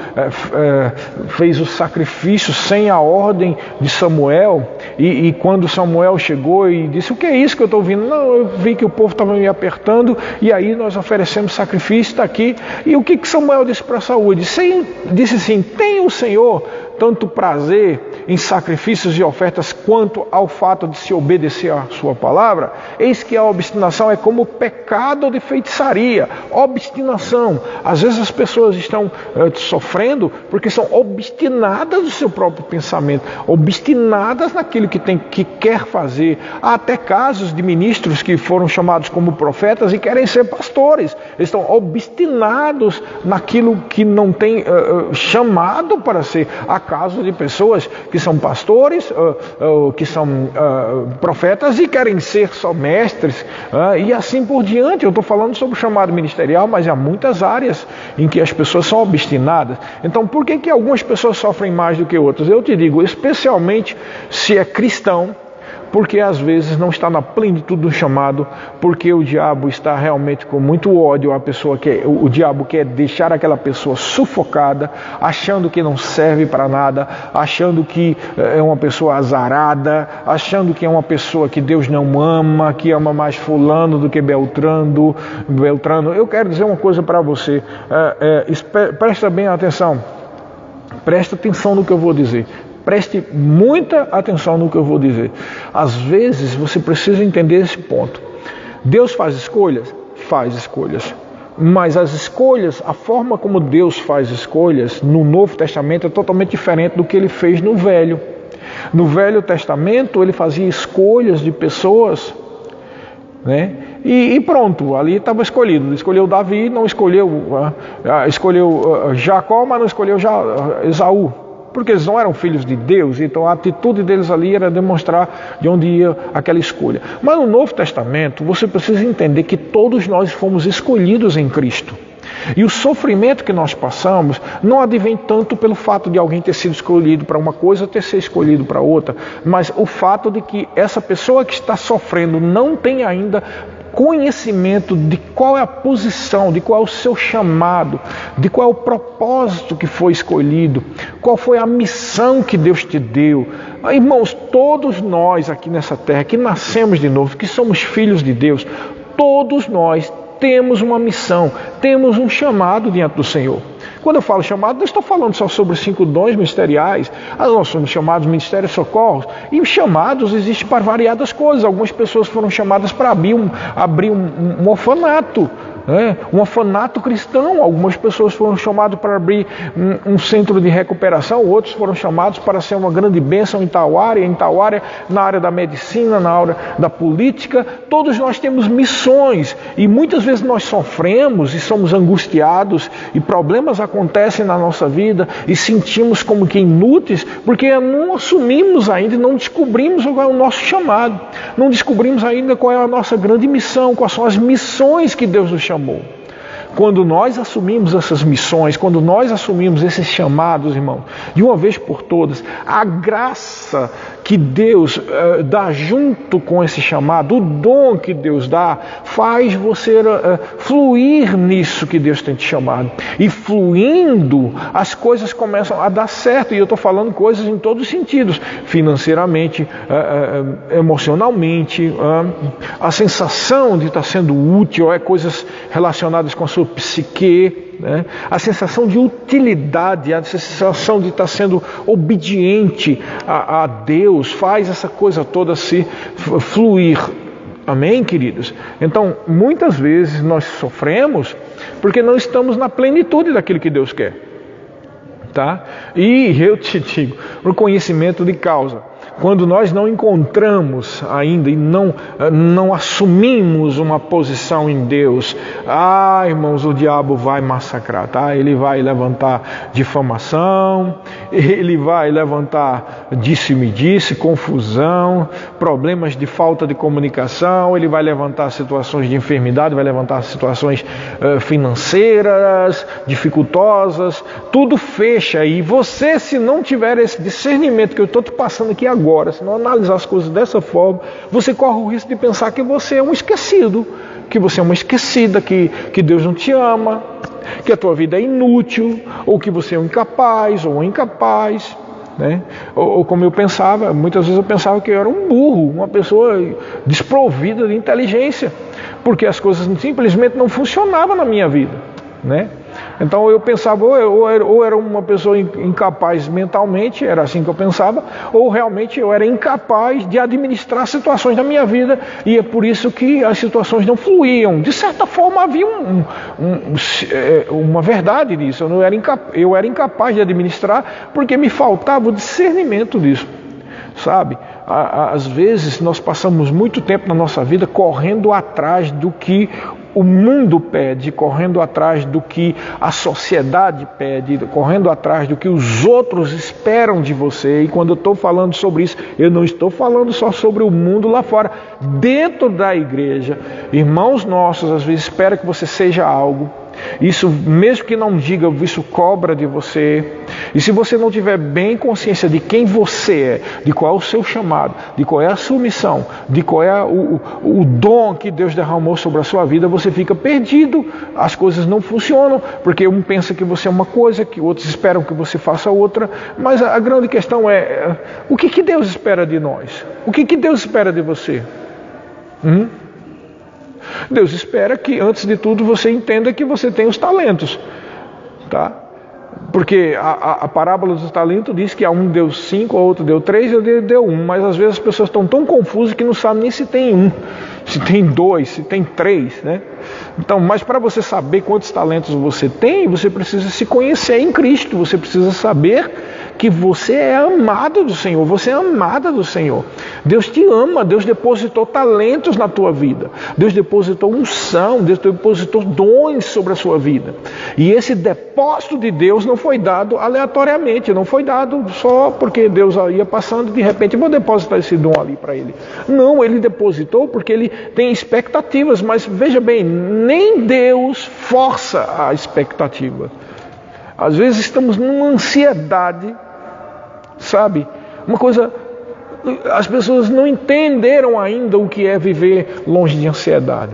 fez o sacrifício sem a ordem de Samuel, e quando Samuel chegou e disse: o que é isso que eu estou ouvindo? Não, eu vi que o povo estava me apertando, e aí nós oferecemos sacrifício, está aqui. E o que Samuel disse para Saul? Disse assim: tem o Senhor tanto prazer em sacrifícios e ofertas quanto ao fato de se obedecer à sua palavra? Eis que a obstinação é como pecado de feitiçaria. Obstinação. Às vezes as pessoas estão sofrendo porque são obstinadas no seu próprio pensamento, obstinadas naquilo que quer fazer. Há até casos de ministros que foram chamados como profetas e querem ser pastores. Eles estão obstinados naquilo que não tem chamado para ser. Há casos de pessoas que são pastores, que são profetas e querem ser só mestres, e assim por diante. Eu estou falando sobre o chamado ministerial, mas há muitas áreas em que as pessoas são obstinadas. Então, por que algumas pessoas sofrem mais do que outras? Eu te digo, especialmente se é cristão porque às vezes não está na plenitude do chamado, porque o diabo está realmente com muito ódio, o diabo quer deixar aquela pessoa sufocada, achando que não serve para nada, achando que é uma pessoa azarada, achando que é uma pessoa que Deus não ama, que ama mais fulano do que Beltrano. Eu quero dizer uma coisa para você, presta bem atenção, presta atenção no que eu vou dizer. Preste muita atenção no que eu vou dizer. Às vezes você precisa entender esse ponto. Deus faz escolhas? Faz escolhas. Mas as escolhas, a forma como Deus faz escolhas no Novo Testamento é totalmente diferente do que ele fez no Velho. No Velho Testamento ele fazia escolhas de pessoas, né? E pronto, ali estava escolhido. Ele escolheu Davi, não escolheu, escolheu Jacó, mas não escolheu Esaú. Porque eles não eram filhos de Deus, então a atitude deles ali era demonstrar de onde ia aquela escolha. Mas no Novo Testamento, você precisa entender que todos nós fomos escolhidos em Cristo. E o sofrimento que nós passamos não advém tanto pelo fato de alguém ter sido escolhido para uma coisa ou ter sido escolhido para outra, mas o fato de que essa pessoa que está sofrendo não tem ainda conhecimento de qual é a posição, de qual é o seu chamado, de qual é o propósito que foi escolhido, qual foi a missão que Deus te deu. Irmãos, todos nós aqui nessa terra, que nascemos de novo, que somos filhos de Deus, todos nós temos uma missão, temos um chamado diante do Senhor. Quando eu falo chamado, não estou falando só sobre os 5 dons ministeriais. Nós somos chamados Ministério de Socorros. E os chamados existem para variadas coisas. Algumas pessoas foram chamadas para abrir um orfanato. Um orfanato cristão. Algumas pessoas foram chamadas para abrir um centro de recuperação, outros foram chamados para ser uma grande bênção em tal área, na área da medicina, na área da política. Todos nós temos missões e muitas vezes nós sofremos e somos angustiados e problemas acontecem na nossa vida e sentimos como que inúteis porque não assumimos ainda e não descobrimos qual é o nosso chamado, não descobrimos ainda qual é a nossa grande missão, quais são as missões que Deus nos chamou. Quando nós assumimos essas missões, quando nós assumimos esses chamados, irmão, de uma vez por todas, a graça que Deus dá junto com esse chamado, o dom que Deus dá, faz você fluir nisso que Deus tem te chamado. E fluindo, as coisas começam a dar certo. E eu estou falando coisas em todos os sentidos, financeiramente, emocionalmente, a sensação de estar sendo útil, coisas relacionadas com a sua psique, né? A sensação de utilidade, a sensação de estar sendo obediente a Deus, faz essa coisa toda se fluir. Amém, queridos? Então, muitas vezes nós sofremos porque não estamos na plenitude daquilo que Deus quer. Tá? E eu te digo, o conhecimento de causa. Quando nós não encontramos ainda e não assumimos uma posição em Deus, irmãos, o diabo vai massacrar, tá? Ele vai levantar difamação, ele vai levantar disse-me-disse, confusão, problemas de falta de comunicação, ele vai levantar situações de enfermidade, vai levantar situações financeiras, dificultosas, tudo fecha. E você, se não tiver esse discernimento que eu estou te passando aqui agora, se não analisar as coisas dessa forma, você corre o risco de pensar que você é um esquecido, que você é uma esquecida, que Deus não te ama, que a tua vida é inútil, ou que você é um incapaz ou um incapaz, né? Ou como eu pensava, muitas vezes eu pensava que eu era um burro, uma pessoa desprovida de inteligência, porque as coisas simplesmente não funcionavam na minha vida, né? Então eu pensava, ou era uma pessoa incapaz mentalmente, era assim que eu pensava, ou realmente eu era incapaz de administrar situações da minha vida, e é por isso que as situações não fluíam. De certa forma havia uma verdade nisso, eu era incapaz de administrar porque me faltava o discernimento disso, sabe? Às vezes nós passamos muito tempo na nossa vida correndo atrás do que o mundo pede, correndo atrás do que a sociedade pede, correndo atrás do que os outros esperam de você. E quando eu estou falando sobre isso, eu não estou falando só sobre o mundo lá fora. Dentro da igreja, irmãos nossos às vezes esperam que você seja algo, Isso, mesmo que não diga, isso cobra de você. E se você não tiver bem consciência de quem você é, de qual é o seu chamado, de qual é a sua missão, de qual é o dom que Deus derramou sobre a sua vida, você fica perdido. As coisas não funcionam, porque um pensa que você é uma coisa, que outros esperam que você faça outra. Mas a grande questão é, o que Deus espera de nós? O que Deus espera de você? Deus espera que, antes de tudo, você entenda que você tem os talentos, tá? Porque a parábola dos talentos diz que a um deu 5, a outro deu 3, a outro deu 1. Mas às vezes as pessoas estão tão confusas que não sabem nem se tem 1, se tem 2, se tem 3, né? Então, mas para você saber quantos talentos você tem, você precisa se conhecer em Cristo. Você precisa saber que você é amado do Senhor, você é amada do Senhor. Deus te ama, Deus depositou talentos na tua vida, Deus depositou unção, Deus depositou dons sobre a sua vida. E esse depósito de Deus não foi dado aleatoriamente, não foi dado só porque Deus ia passando e de repente vou depositar esse dom ali para ele. Não, ele depositou porque ele tem expectativas, mas veja bem, nem Deus força a expectativa. Às vezes estamos numa ansiedade, sabe? Uma coisa, as pessoas não entenderam ainda o que é viver longe de ansiedade.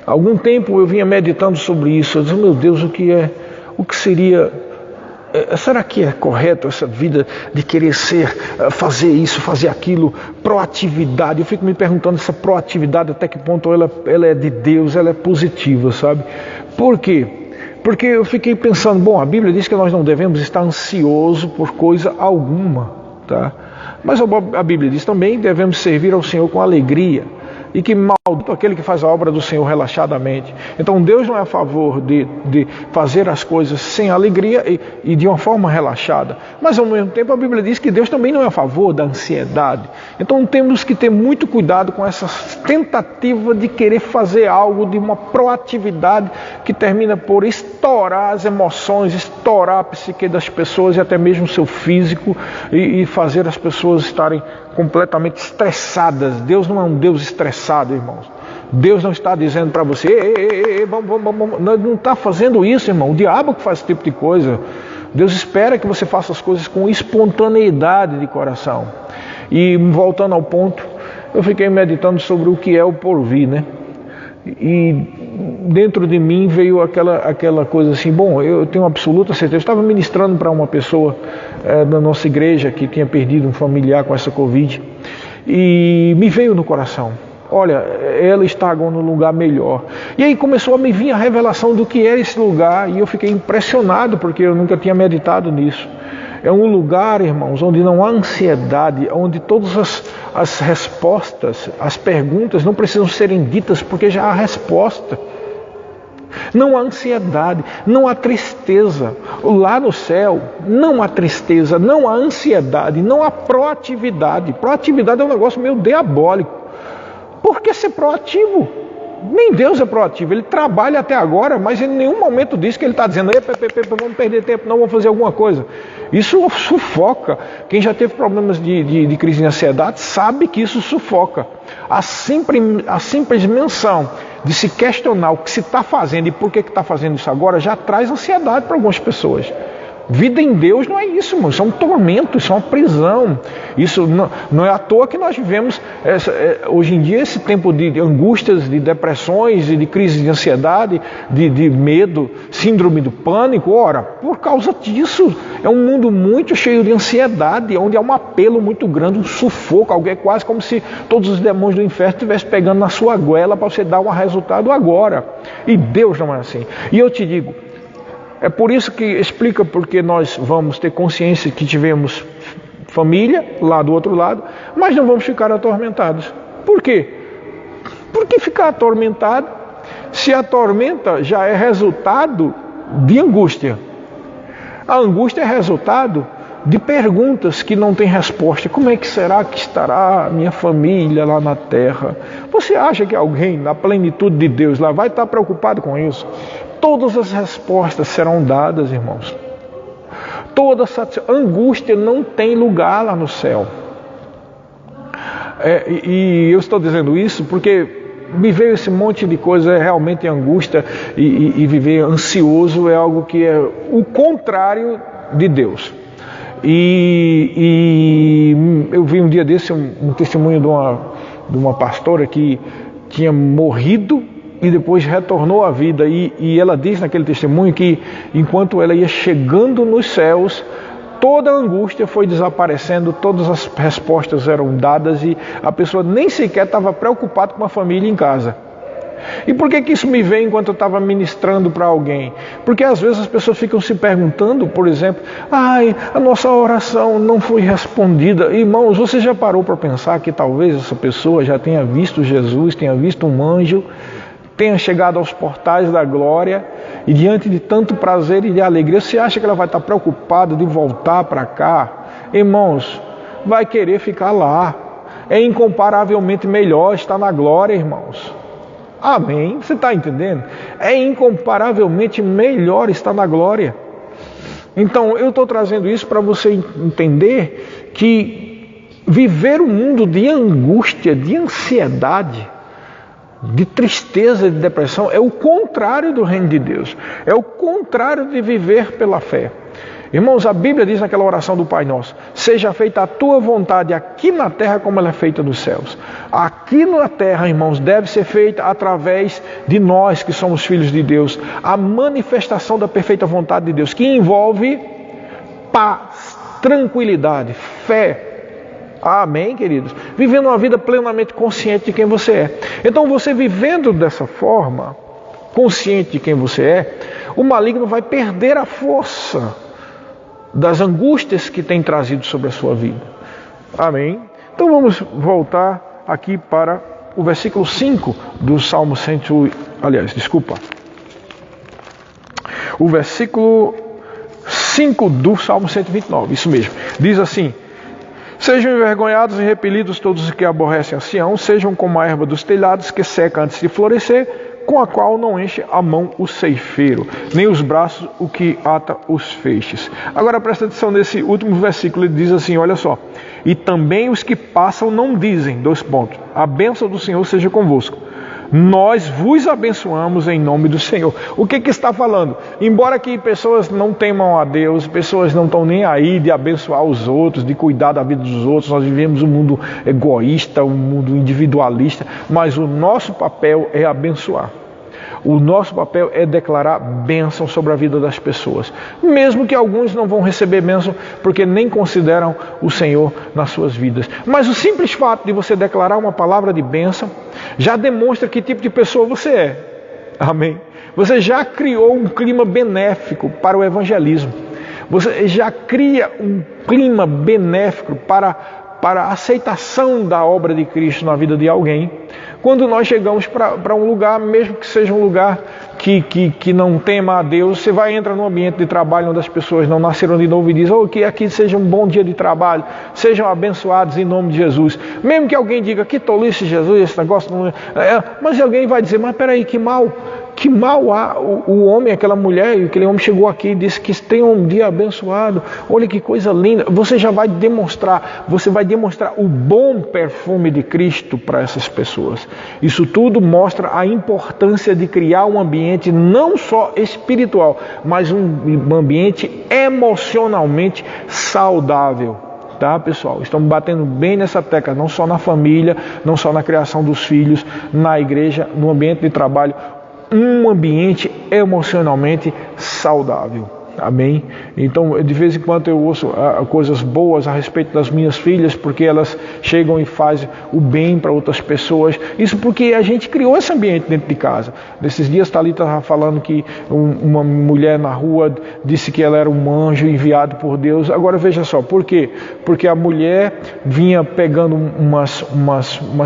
Há algum tempo eu vinha meditando sobre isso. Eu disse, meu Deus, o que seria... Será que é correto essa vida de querer fazer isso, fazer aquilo, proatividade? Eu fico me perguntando essa proatividade, até que ponto ela é de Deus, ela é positiva, sabe? Por quê? Porque eu fiquei pensando, bom, a Bíblia diz que nós não devemos estar ansiosos por coisa alguma, tá? Mas a Bíblia diz também que devemos servir ao Senhor com alegria. E que maldito aquele que faz a obra do Senhor relaxadamente. Então Deus não é a favor de fazer as coisas sem alegria e de uma forma relaxada. Mas ao mesmo tempo a Bíblia diz que Deus também não é a favor da ansiedade. Então temos que ter muito cuidado com essa tentativa de querer fazer algo, de uma proatividade que termina por estourar as emoções, estourar a psique das pessoas e até mesmo o seu físico e fazer as pessoas estarem completamente estressadas. Deus não é um Deus estressado, irmãos. Deus não está dizendo para você, vamos. Não está fazendo isso, irmão. O diabo que faz esse tipo de coisa. Deus espera que você faça as coisas com espontaneidade de coração. E voltando ao ponto, eu fiquei meditando sobre o que é o porvir, né? E dentro de mim veio aquela coisa assim, bom, eu tenho absoluta certeza. Eu estava ministrando para uma pessoa da nossa igreja que tinha perdido um familiar com essa Covid e me veio no coração, olha, ela está agora num lugar melhor. E aí começou a me vir a revelação do que era esse lugar e eu fiquei impressionado porque eu nunca tinha meditado nisso. É um lugar, irmãos, onde não há ansiedade, onde todas as respostas, as perguntas não precisam serem ditas porque já há resposta. Não há ansiedade, não há tristeza. Lá no céu não há tristeza, não há ansiedade, não há proatividade. Proatividade é um negócio meio diabólico. Por que ser proativo? Nem Deus é proativo, ele trabalha até agora, mas em nenhum momento diz que ele está dizendo, vamos perder tempo, não vamos fazer alguma coisa. Isso sufoca. Quem já teve problemas de crise de ansiedade sabe que isso sufoca. A simples menção de se questionar o que se está fazendo e por que está fazendo isso agora já traz ansiedade para algumas pessoas. Vida em Deus não é isso, irmão. Isso é um tormento, isso é uma prisão. Isso não é à toa que nós vivemos hoje em dia esse tempo de angústias, de depressões, de crise de ansiedade, de medo, síndrome do pânico. Ora, por causa disso, é um mundo muito cheio de ansiedade, onde há um apelo muito grande, um sufoco, alguém quase como se todos os demônios do inferno estivessem pegando na sua goela para você dar um resultado agora. E Deus não é assim. E eu te digo, é por isso que explica porque nós vamos ter consciência que tivemos família lá do outro lado, mas não vamos ficar atormentados. Por quê? Por que ficar atormentado se a tormenta já é resultado de angústia? A angústia é resultado de perguntas que não têm resposta. Como é que será que estará a minha família lá na terra? Você acha que alguém na plenitude de Deus lá vai estar preocupado com isso? Todas as respostas serão dadas, irmãos. Toda angústia não tem lugar lá no céu. E eu estou dizendo isso porque me veio esse monte de coisa, é realmente angústia e viver ansioso é algo que é o contrário de Deus. E eu vi um dia desse um testemunho de uma pastora que tinha morrido e depois retornou à vida, e ela diz naquele testemunho que enquanto ela ia chegando nos céus, toda a angústia foi desaparecendo, todas as respostas eram dadas e a pessoa nem sequer estava preocupada com a família em casa. E por que isso me veio enquanto eu estava ministrando para alguém? Porque às vezes as pessoas ficam se perguntando, por exemplo, a nossa oração não foi respondida. Irmãos, você já parou para pensar que talvez essa pessoa já tenha visto Jesus, tenha visto um anjo, tenha chegado aos portais da glória e diante de tanto prazer e de alegria, você acha que ela vai estar preocupada de voltar para cá? Irmãos, vai querer ficar lá. É incomparavelmente melhor estar na glória, irmãos. Amém? Você está entendendo? É incomparavelmente melhor estar na glória. Então, eu estou trazendo isso para você entender que viver um mundo de angústia, de ansiedade, de tristeza, de depressão, é o contrário do reino de Deus. É o contrário de viver pela fé. Irmãos, a Bíblia diz naquela oração do Pai Nosso: seja feita a tua vontade aqui na terra como ela é feita nos céus. Aqui na terra, irmãos, deve ser feita através de nós que somos filhos de Deus, a manifestação da perfeita vontade de Deus, que envolve paz, tranquilidade, fé. Amém, queridos? Vivendo uma vida plenamente consciente de quem você é. Então, você vivendo dessa forma, consciente de quem você é, o maligno vai perder a força das angústias que tem trazido sobre a sua vida. Amém? Então vamos voltar aqui para o versículo 5 do Salmo 100, o versículo 5 do Salmo 129, isso mesmo. Diz assim: sejam envergonhados e repelidos todos os que aborrecem a Sião, sejam como a erva dos telhados que seca antes de florescer, com a qual não enche a mão o ceifeiro, nem os braços o que ata os feixes. Agora presta atenção nesse último versículo, ele diz assim, olha só: e também os que passam não dizem, a bênção do Senhor seja convosco. Nós vos abençoamos em nome do Senhor. O que está falando? Embora que pessoas não temam a Deus, pessoas não estão nem aí de abençoar os outros, de cuidar da vida dos outros, nós vivemos um mundo egoísta, um mundo individualista, mas o nosso papel é abençoar. O nosso papel é declarar bênção sobre a vida das pessoas, mesmo que alguns não vão receber bênção porque nem consideram o Senhor nas suas vidas. Mas o simples fato de você declarar uma palavra de bênção já demonstra que tipo de pessoa você é. Amém? Você já criou um clima benéfico para o evangelismo. Você já cria um clima benéfico para a aceitação da obra de Cristo na vida de alguém. Quando nós chegamos para um lugar, mesmo que seja um lugar que não tema a Deus, você vai entrar num ambiente de trabalho onde as pessoas não nasceram de novo e diz: que aqui seja um bom dia de trabalho, sejam abençoados em nome de Jesus. Mesmo que alguém diga: que tolice Jesus, esse negócio não mas alguém vai dizer: mas peraí, que mal há o homem, aquela mulher, e aquele homem chegou aqui e disse que tem um dia abençoado, olha que coisa linda. Você vai demonstrar o bom perfume de Cristo para essas pessoas. Isso tudo mostra a importância de criar um ambiente não só espiritual, mas um ambiente emocionalmente saudável. Tá, pessoal? Estamos batendo bem nessa tecla, não só na família, não só na criação dos filhos, na igreja, no ambiente de trabalho, um ambiente emocionalmente saudável. Amém? Então, de vez em quando eu ouço coisas boas a respeito das minhas filhas, porque elas chegam e fazem o bem para outras pessoas. Isso porque a gente criou esse ambiente dentro de casa. Nesses dias, Thalita estava falando que uma mulher na rua disse que ela era um anjo enviado por Deus. Agora veja só, por quê? Porque a mulher vinha pegando umas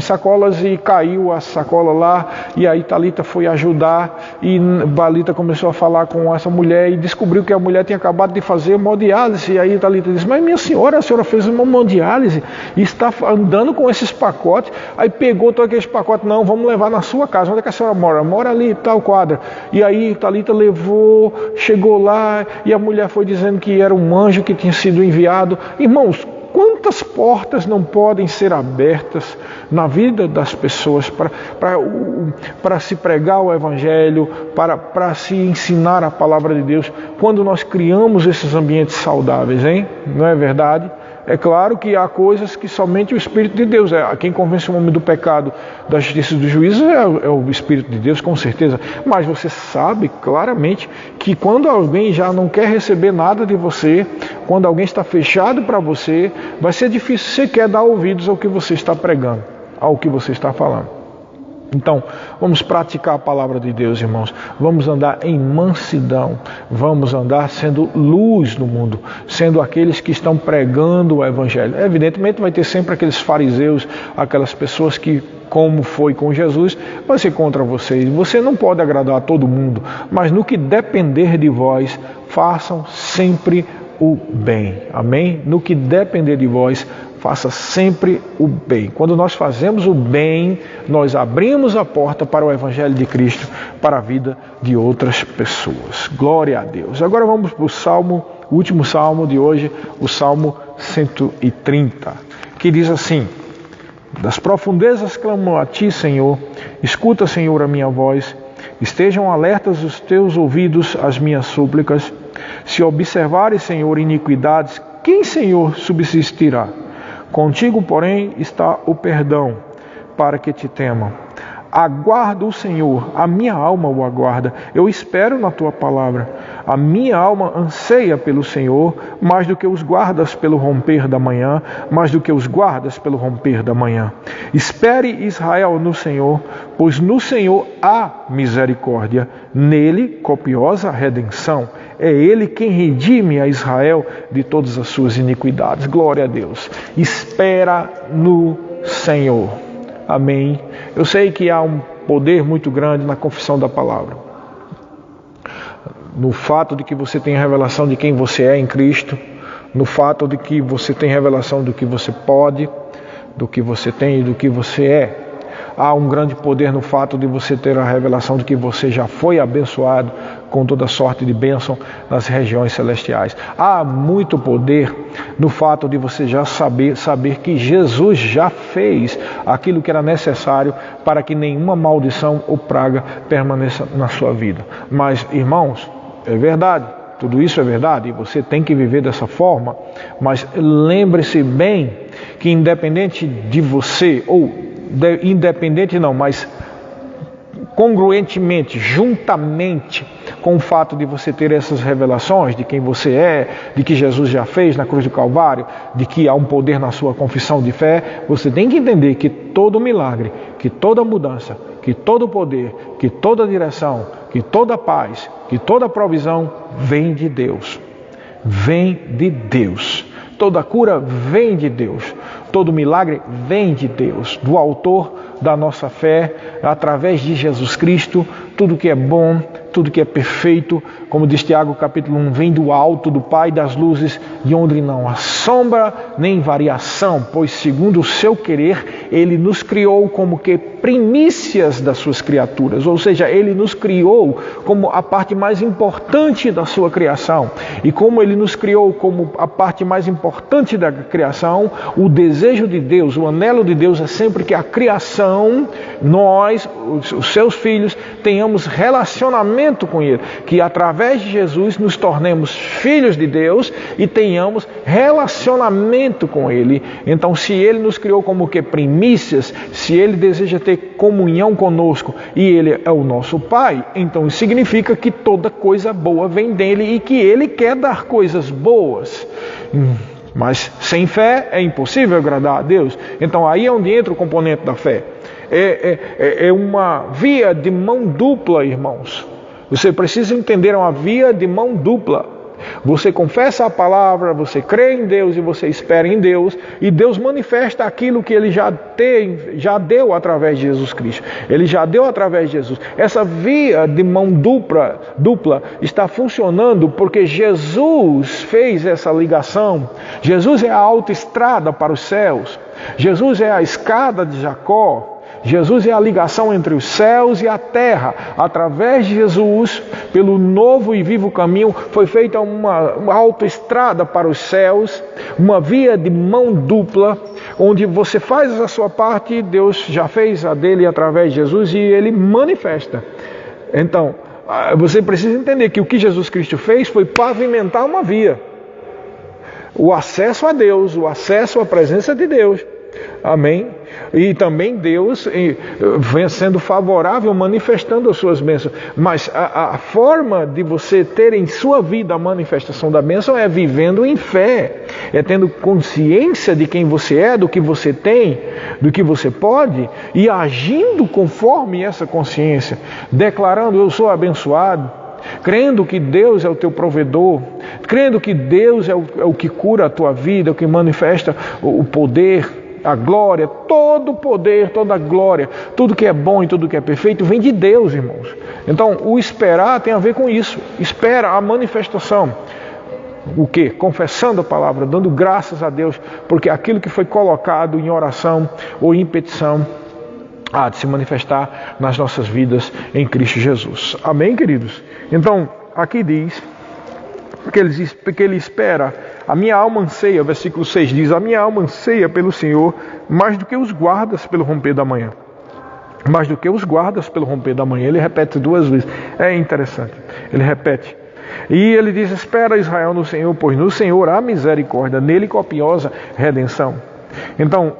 sacolas e caiu a sacola lá, e aí Thalita foi ajudar, e Thalita começou a falar com essa mulher e descobriu que a mulher tinha acabado de fazer hemodiálise. E aí Thalita disse: mas minha senhora, a senhora fez uma hemodiálise e está andando com esses pacotes. Aí pegou todos aqueles pacotes: não, vamos levar na sua casa. Onde é que a senhora mora? Mora ali, tal quadra. E aí Thalita levou, chegou lá, e a mulher foi dizendo que era um anjo que tinha sido enviado. Irmãos, quantas quantas portas não podem ser abertas na vida das pessoas para se pregar o Evangelho, para se ensinar a palavra de Deus, quando nós criamos esses ambientes saudáveis, hein? Não é verdade? É claro que há coisas que somente o Espírito de Deus é. Quem convence o homem do pecado, da justiça e do juízo é o Espírito de Deus, com certeza. Mas você sabe claramente que quando alguém já não quer receber nada de você, quando alguém está fechado para você, vai ser difícil sequer dar ouvidos ao que você está pregando, ao que você está falando. Então, vamos praticar a palavra de Deus, irmãos. Vamos andar em mansidão. Vamos andar sendo luz no mundo, sendo aqueles que estão pregando o Evangelho. Evidentemente vai ter sempre aqueles fariseus, aquelas pessoas que, como foi com Jesus, vai ser contra vocês. Você não pode agradar a todo mundo, mas no que depender de vós, façam sempre o bem. Amém? No que depender de vós, faça sempre o bem. Quando nós fazemos o bem, nós abrimos a porta para o Evangelho de Cristo, para a vida de outras pessoas. Glória a Deus. Agora vamos para o último salmo de hoje, o Salmo 130, que diz assim: das profundezas clamo a ti, Senhor, escuta, Senhor, a minha voz, estejam alertas os teus ouvidos às minhas súplicas. Se observares, Senhor, iniquidades, quem, Senhor, subsistirá? Contigo, porém, está o perdão, para que te temam. Aguardo o Senhor, a minha alma o aguarda, eu espero na tua palavra. A minha alma anseia pelo Senhor, mais do que os guardas pelo romper da manhã, mais do que os guardas pelo romper da manhã. Espere Israel no Senhor, pois no Senhor há misericórdia, nele copiosa redenção. É Ele quem redime a Israel de todas as suas iniquidades. Glória a Deus. Espera no Senhor. Amém. Eu sei que há um poder muito grande na confissão da palavra. No fato de que você tem a revelação de quem você é em Cristo, no fato de que você tem revelação do que você pode, do que você tem e do que você é. Há um grande poder no fato de você ter a revelação de que você já foi abençoado com toda sorte de bênção nas regiões celestiais. Há muito poder no fato de você já saber que Jesus já fez aquilo que era necessário para que nenhuma maldição ou praga permaneça na sua vida. Mas, irmãos, é verdade, tudo isso é verdade e você tem que viver dessa forma, mas lembre-se bem que independente de você, mas congruentemente, juntamente com o fato de você ter essas revelações de quem você é, de que Jesus já fez na cruz do Calvário, de que há um poder na sua confissão de fé, você tem que entender que todo milagre, que toda mudança, que todo poder, que toda direção, que toda paz, que toda provisão vem de Deus. Vem de Deus. Toda cura vem de Deus. Todo milagre vem de Deus, do autor da nossa fé, através de Jesus Cristo. Tudo que é bom, tudo que é perfeito, como diz Tiago capítulo 1, vem do alto, do Pai das luzes, de onde não há sombra nem variação, pois segundo o seu querer, Ele nos criou como que primícias das suas criaturas, ou seja, Ele nos criou como a parte mais importante da sua criação, e como Ele nos criou como a parte mais importante da criação, o desejo de Deus, o anelo de Deus é sempre que a criação, nós, os seus filhos, tenhamos relacionamento com Ele, que através de Jesus nos tornemos filhos de Deus e tenhamos relacionamento com Ele. Então, se Ele nos criou como que primícias, se Ele deseja ter comunhão conosco e Ele é o nosso Pai, então isso significa que toda coisa boa vem dEle e que Ele quer dar coisas boas. Mas sem fé é impossível agradar a Deus. Então aí é onde entra o componente da fé. É uma via de mão dupla, irmãos. Você precisa entender, é uma via de mão dupla. Você confessa a palavra, você crê em Deus e você espera em Deus, e Deus manifesta aquilo que Ele já deu através de Jesus Cristo. Ele já deu através de Jesus. Essa via de mão dupla está funcionando porque Jesus fez essa ligação. Jesus é a autoestrada para os céus. Jesus é a escada de Jacó. Jesus é a ligação entre os céus e a terra. Através de Jesus, pelo novo e vivo caminho, foi feita uma autoestrada para os céus, uma via de mão dupla, onde você faz a sua parte, Deus já fez a dele através de Jesus e ele manifesta. Então, você precisa entender que o que Jesus Cristo fez foi pavimentar uma via. O acesso a Deus, o acesso à presença de Deus. Amém? E também Deus vem sendo favorável, manifestando as suas bênçãos. Mas a forma de você ter em sua vida a manifestação da bênção é vivendo em fé. É tendo consciência de quem você é, do que você tem, do que você pode, e agindo conforme essa consciência. Declarando, eu sou abençoado. Crendo que Deus é o teu provedor, crendo que Deus é o que cura a tua vida, o que manifesta o poder, a glória, todo o poder, toda a glória, tudo que é bom e tudo que é perfeito vem de Deus, irmãos. Então, o esperar tem a ver com isso. Espera a manifestação. O quê? Confessando a palavra, dando graças a Deus, porque aquilo que foi colocado em oração ou em petição há de se manifestar nas nossas vidas em Cristo Jesus. Amém, queridos? Então, aqui diz que ele espera, a minha alma anseia, versículo 6 diz, a minha alma anseia pelo Senhor mais do que os guardas pelo romper da manhã. Mais do que os guardas pelo romper da manhã. Ele repete 2 vezes. É interessante. Ele repete. E ele diz, espera Israel no Senhor, pois no Senhor há misericórdia, nele copiosa redenção. Então,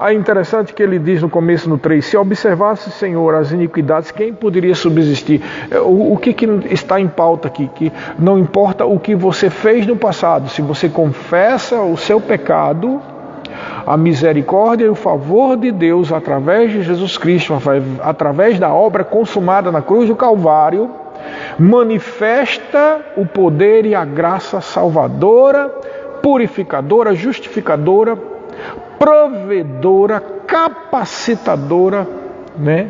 é interessante que ele diz no começo, no 3, se observasse, Senhor, as iniquidades, quem poderia subsistir? O que está em pauta aqui? Que não importa o que você fez no passado, se você confessa o seu pecado, a misericórdia e o favor de Deus, através de Jesus Cristo, através da obra consumada na cruz do Calvário, manifesta o poder e a graça salvadora, purificadora, justificadora, provedora, capacitadora, né,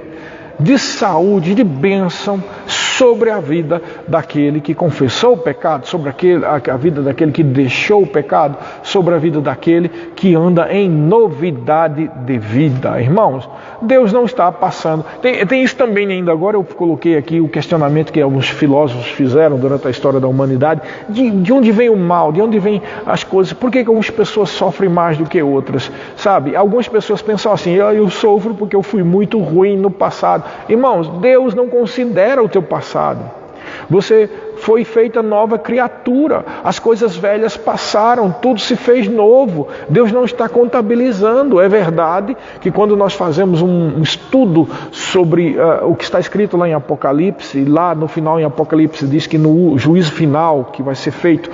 de saúde, de bênção sobre a vida daquele que confessou o pecado, sobre a vida daquele que deixou o pecado, sobre a vida daquele que anda em novidade de vida. Irmãos, Deus não está passando. Tem isso também ainda agora, eu coloquei aqui o questionamento que alguns filósofos fizeram durante a história da humanidade, de onde vem o mal, de onde vem as coisas, por que algumas pessoas sofrem mais do que outras, sabe? Algumas pessoas pensam assim, eu sofro porque eu fui muito ruim no passado. Irmãos, Deus não considera o teu passado. Você foi feita nova criatura. As coisas velhas passaram, tudo se fez novo. Deus não está contabilizando. É verdade que quando nós fazemos um estudo sobre o que está escrito lá em Apocalipse, lá no final em Apocalipse diz que no juízo final que vai ser feito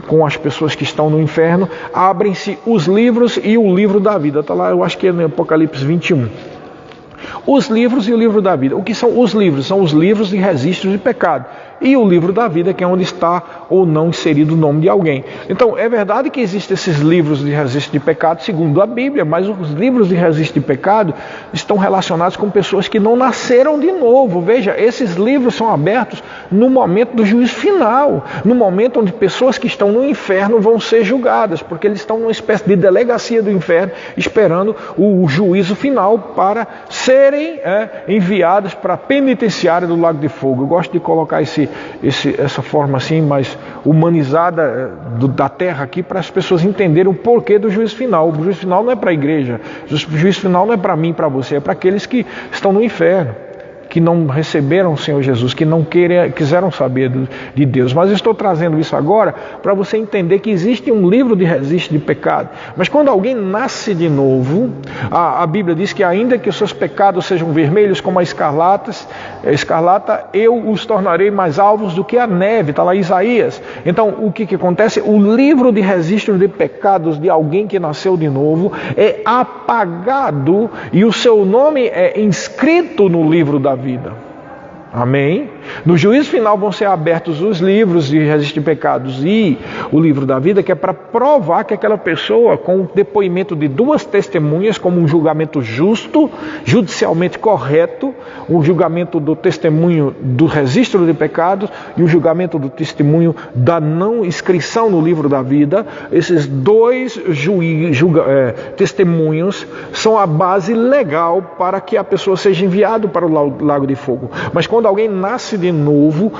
com as pessoas que estão no inferno, abrem-se os livros e o livro da vida. Está lá, eu acho que é no Apocalipse 21. Os livros e o livro da vida. O que são os livros? São os livros de registro de pecado. E o livro da vida, que é onde está ou não inserido o nome de alguém. Então, é verdade que existem esses livros de registro de pecado, segundo a Bíblia, mas os livros de registro de pecado estão relacionados com pessoas que não nasceram de novo. Veja, esses livros são abertos no momento do juízo final, no momento onde pessoas que estão no inferno vão ser julgadas, porque eles estão numa espécie de delegacia do inferno, esperando o juízo final para serem enviadas para a penitenciária do Lago de Fogo. Eu gosto de colocar essa forma assim, mais humanizada da terra aqui, para as pessoas entenderem o porquê do juízo final. O juízo final não é para a igreja, o juízo final não é para mim, para você, é para aqueles que estão no inferno, que não receberam o Senhor Jesus, que não quiseram saber de Deus. Mas eu estou trazendo isso agora para você entender que existe um livro de registro de pecado. Mas quando alguém nasce de novo, a Bíblia diz que ainda que os seus pecados sejam vermelhos como a escarlata, eu os tornarei mais alvos do que a neve. Está lá Isaías. Então, o que acontece? O livro de registro de pecados de alguém que nasceu de novo é apagado e o seu nome é inscrito no livro da vida. Amém? No juízo final vão ser abertos os livros de registro de pecados e o livro da vida, que é para provar que aquela pessoa, com o depoimento de 2 testemunhas, como um julgamento justo, judicialmente correto, o julgamento do testemunho do registro de pecados e o julgamento do testemunho da não inscrição no livro da vida, esses 2 testemunhos são a base legal para que a pessoa seja enviada para o lago de fogo. Mas quando alguém nasce de novo,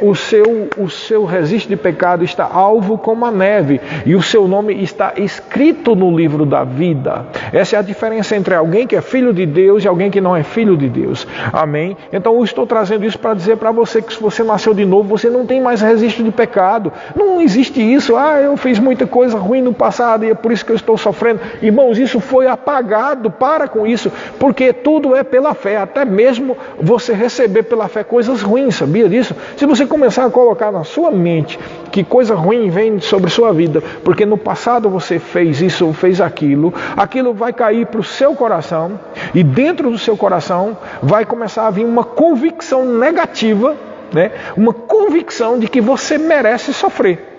o seu registro de pecado está alvo como a neve e o seu nome está escrito no livro da vida. Essa é a diferença entre alguém que é filho de Deus e alguém que não é filho de Deus. Amém? Então eu estou trazendo isso para dizer para você que se você nasceu de novo, você não tem mais registro de pecado. Não existe isso. Eu fiz muita coisa ruim no passado e é por isso que eu estou sofrendo. Irmãos, isso foi apagado. Para com isso, porque tudo é pela fé. Até mesmo você receber pela fé coisas ruins, sabia disso? Se você começar a colocar na sua mente que coisa ruim vem sobre sua vida, porque no passado você fez isso ou fez aquilo, aquilo vai cair para o seu coração e dentro do seu coração vai começar a vir uma convicção negativa, né? Uma convicção de que você merece sofrer.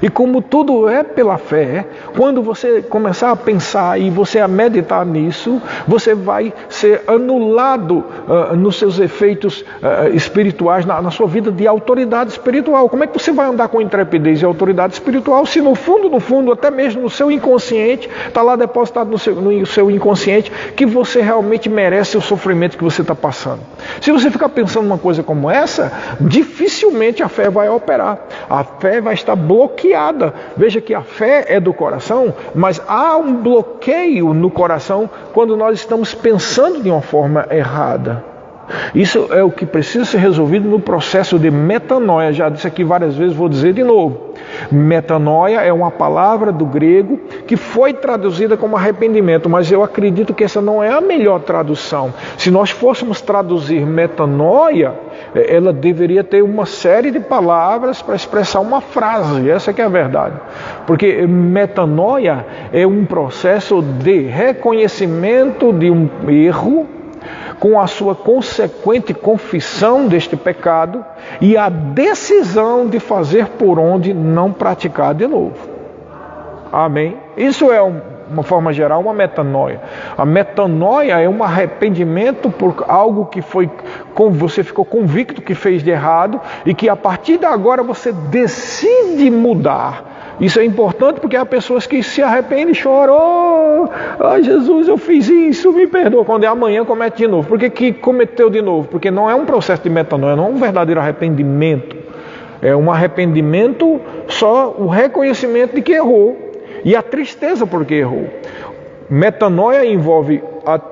E como tudo é pela fé, quando você começar a pensar e você a meditar nisso, você vai ser anulado nos seus efeitos espirituais, na sua vida de autoridade espiritual. Como é que você vai andar com intrepidez e autoridade espiritual se no fundo, até mesmo no seu inconsciente, está lá depositado no seu inconsciente que você realmente merece o sofrimento que você está passando? Se você ficar pensando uma coisa como essa, dificilmente a fé vai operar. A fé vai estar bloqueada. Veja que a fé é do coração, mas há um bloqueio no coração quando nós estamos pensando de uma forma errada. Isso é o que precisa ser resolvido no processo de metanoia. Já disse aqui várias vezes, vou dizer de novo. Metanoia é uma palavra do grego que foi traduzida como arrependimento, mas eu acredito que essa não é a melhor tradução. Se nós fôssemos traduzir metanoia, ela deveria ter uma série de palavras para expressar uma frase. Essa que é a verdade. Porque metanoia é um processo de reconhecimento de um erro, com a sua consequente confissão deste pecado e a decisão de fazer por onde não praticar de novo. Amém? Isso é uma forma geral, uma metanoia. A metanoia é um arrependimento por algo que você ficou convicto que fez de errado e que a partir de agora você decide mudar. Isso é importante porque há pessoas que se arrependem e choram. Ai, Jesus, eu fiz isso, me perdoa. Quando é amanhã, comete de novo. Por que cometeu de novo? Porque não é um processo de metanoia, não é um verdadeiro arrependimento. É um arrependimento, só o reconhecimento de que errou. E a tristeza porque errou. Metanoia envolve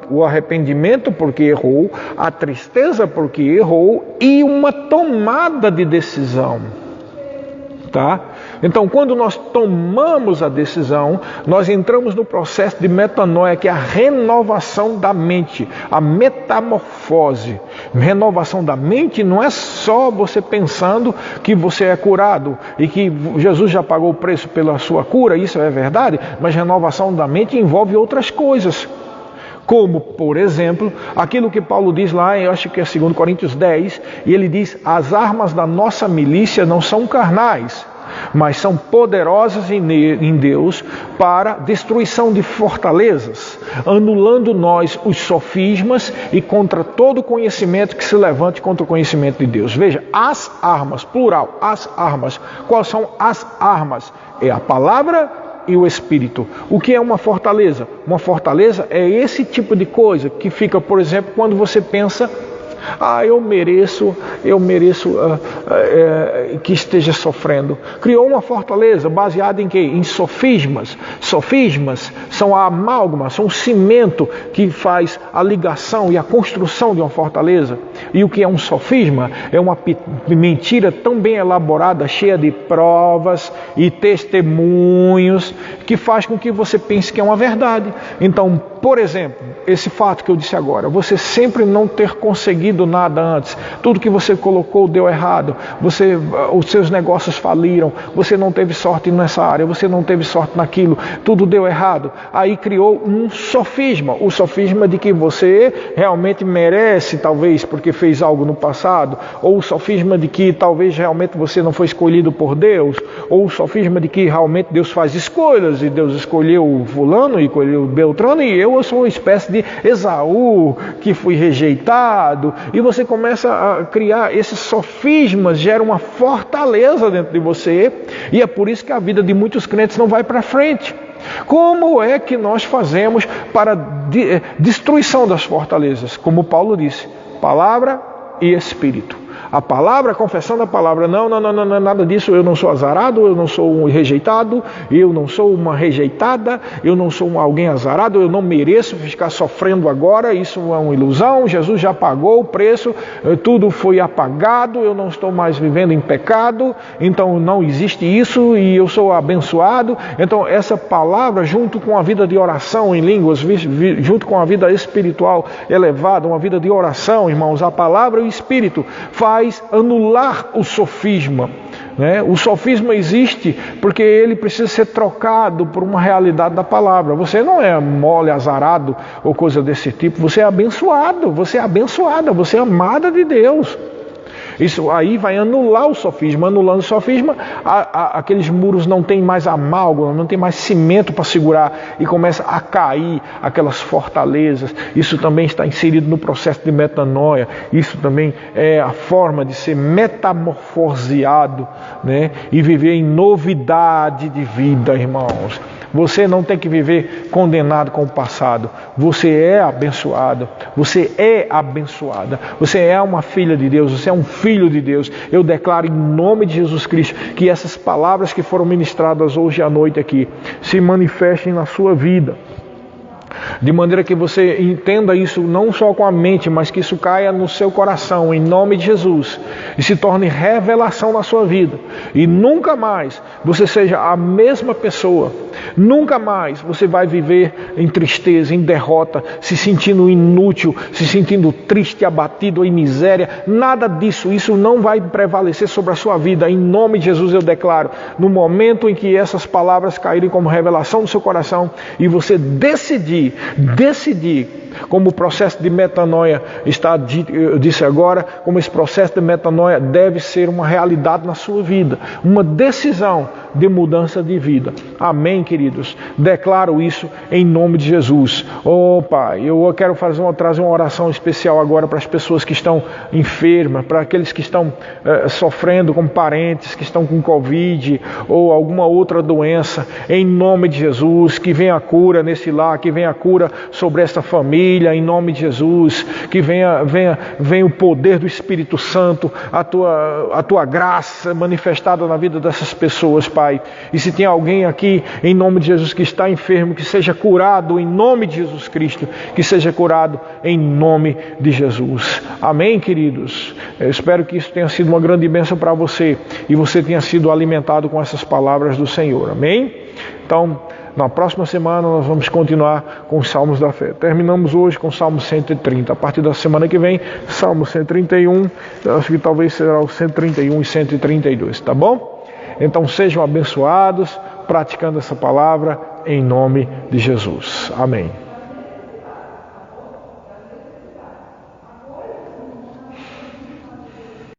o arrependimento porque errou, a tristeza porque errou e uma tomada de decisão. Tá? Então, quando nós tomamos a decisão, nós entramos no processo de metanoia, que é a renovação da mente, a metamorfose. Renovação da mente não é só você pensando que você é curado e que Jesus já pagou o preço pela sua cura, isso é verdade, mas renovação da mente envolve outras coisas. Como, por exemplo, aquilo que Paulo diz lá, eu acho que é 2 Coríntios 10, e ele diz: as armas da nossa milícia não são carnais, mas são poderosas em Deus para destruição de fortalezas, anulando nós os sofismas e contra todo conhecimento que se levante contra o conhecimento de Deus. Veja, as armas, plural, as armas. Quais são as armas? É a palavra e o Espírito. O que é uma fortaleza? Uma fortaleza é esse tipo de coisa que fica, por exemplo, quando você pensa: eu mereço que esteja sofrendo. Criou uma fortaleza baseada em quê? Em sofismas. Sofismas são a amálgama, são o cimento que faz a ligação e a construção de uma fortaleza. E o que é um sofisma? É uma mentira tão bem elaborada, cheia de provas e testemunhos, que faz com que você pense que é uma verdade. Então, por exemplo, esse fato que eu disse agora, você sempre não ter conseguido nada antes, tudo que você colocou deu errado, os seus negócios faliram, você não teve sorte nessa área, você não teve sorte naquilo, tudo deu errado. Aí criou um sofisma, o sofisma de que você realmente merece, talvez porque fez algo no passado, ou o sofisma de que talvez realmente você não foi escolhido por Deus, ou o sofisma de que realmente Deus faz escolhas e Deus escolheu o fulano e escolheu o Beltrano e eu sou uma espécie de Esaú que fui rejeitado. E você começa a criar esses sofismas, gera uma fortaleza dentro de você, e é por isso que a vida de muitos crentes não vai para frente. Como é que nós fazemos para destruição das fortalezas? Como Paulo disse: palavra e espírito. A palavra, a confessão da palavra, não é nada disso, eu não sou azarado, eu não sou um rejeitado, eu não sou uma rejeitada, eu não sou alguém azarado, eu não mereço ficar sofrendo agora, isso é uma ilusão, Jesus já pagou o preço, tudo foi apagado, eu não estou mais vivendo em pecado, então não existe isso e eu sou abençoado. Então essa palavra, junto com a vida de oração em línguas, junto com a vida espiritual elevada, uma vida de oração, irmãos, a palavra e o espírito faz anular o sofisma, né? O sofisma existe porque ele precisa ser trocado por uma realidade da palavra. Você não é mole, azarado ou coisa desse tipo, você é abençoado, você é abençoada, você é amada de Deus. Isso aí vai anular o sofisma. Anulando o sofisma, aqueles muros não tem mais amálgama, não tem mais cimento para segurar e começa a cair aquelas fortalezas. Isso também está inserido no processo de metanoia. Isso também é a forma de ser metamorfoseado, né? E viver em novidade de vida, irmãos. Você não tem que viver condenado com o passado. Você é abençoado. Você é abençoada. Você é uma filha de Deus. Você é um filho de Deus. Eu declaro em nome de Jesus Cristo que essas palavras que foram ministradas hoje à noite aqui se manifestem na sua vida. De maneira que você entenda isso não só com a mente, mas que isso caia no seu coração, em nome de Jesus, e se torne revelação na sua vida. E nunca mais você seja a mesma pessoa. Nunca mais você vai viver em tristeza, em derrota, se sentindo inútil, se sentindo triste, abatido, em miséria. Nada disso, isso não vai prevalecer sobre a sua vida. Em nome de Jesus eu declaro, no momento em que essas palavras caírem como revelação no seu coração e você decidir, como o processo de metanoia está dito, eu disse agora, como esse processo de metanoia deve ser uma realidade na sua vida, uma decisão de mudança de vida. Amém, queridos? Declaro isso em nome de Jesus. Oh, Pai, eu quero trazer uma oração especial agora para as pessoas que estão enfermas, para aqueles que estão sofrendo com parentes, que estão com Covid ou alguma outra doença. Em nome de Jesus, que venha a cura nesse lar, que venha a cura sobre essa família, em nome de Jesus, que venha o poder do Espírito Santo, a tua graça manifestada na vida dessas pessoas, Pai. E se tem alguém aqui, em nome de Jesus, que está enfermo, que seja curado em nome de Jesus Cristo, que seja curado em nome de Jesus. Amém, queridos? Eu espero que isso tenha sido uma grande bênção para você e você tenha sido alimentado com essas palavras do Senhor. Amém? Então, na próxima semana nós vamos continuar com os Salmos da Fé. Terminamos hoje com o Salmo 130. A partir da semana que vem, Salmo 131, eu acho que talvez será o 131 e 132, tá bom? Então sejam abençoados, praticando essa palavra em nome de Jesus. Amém.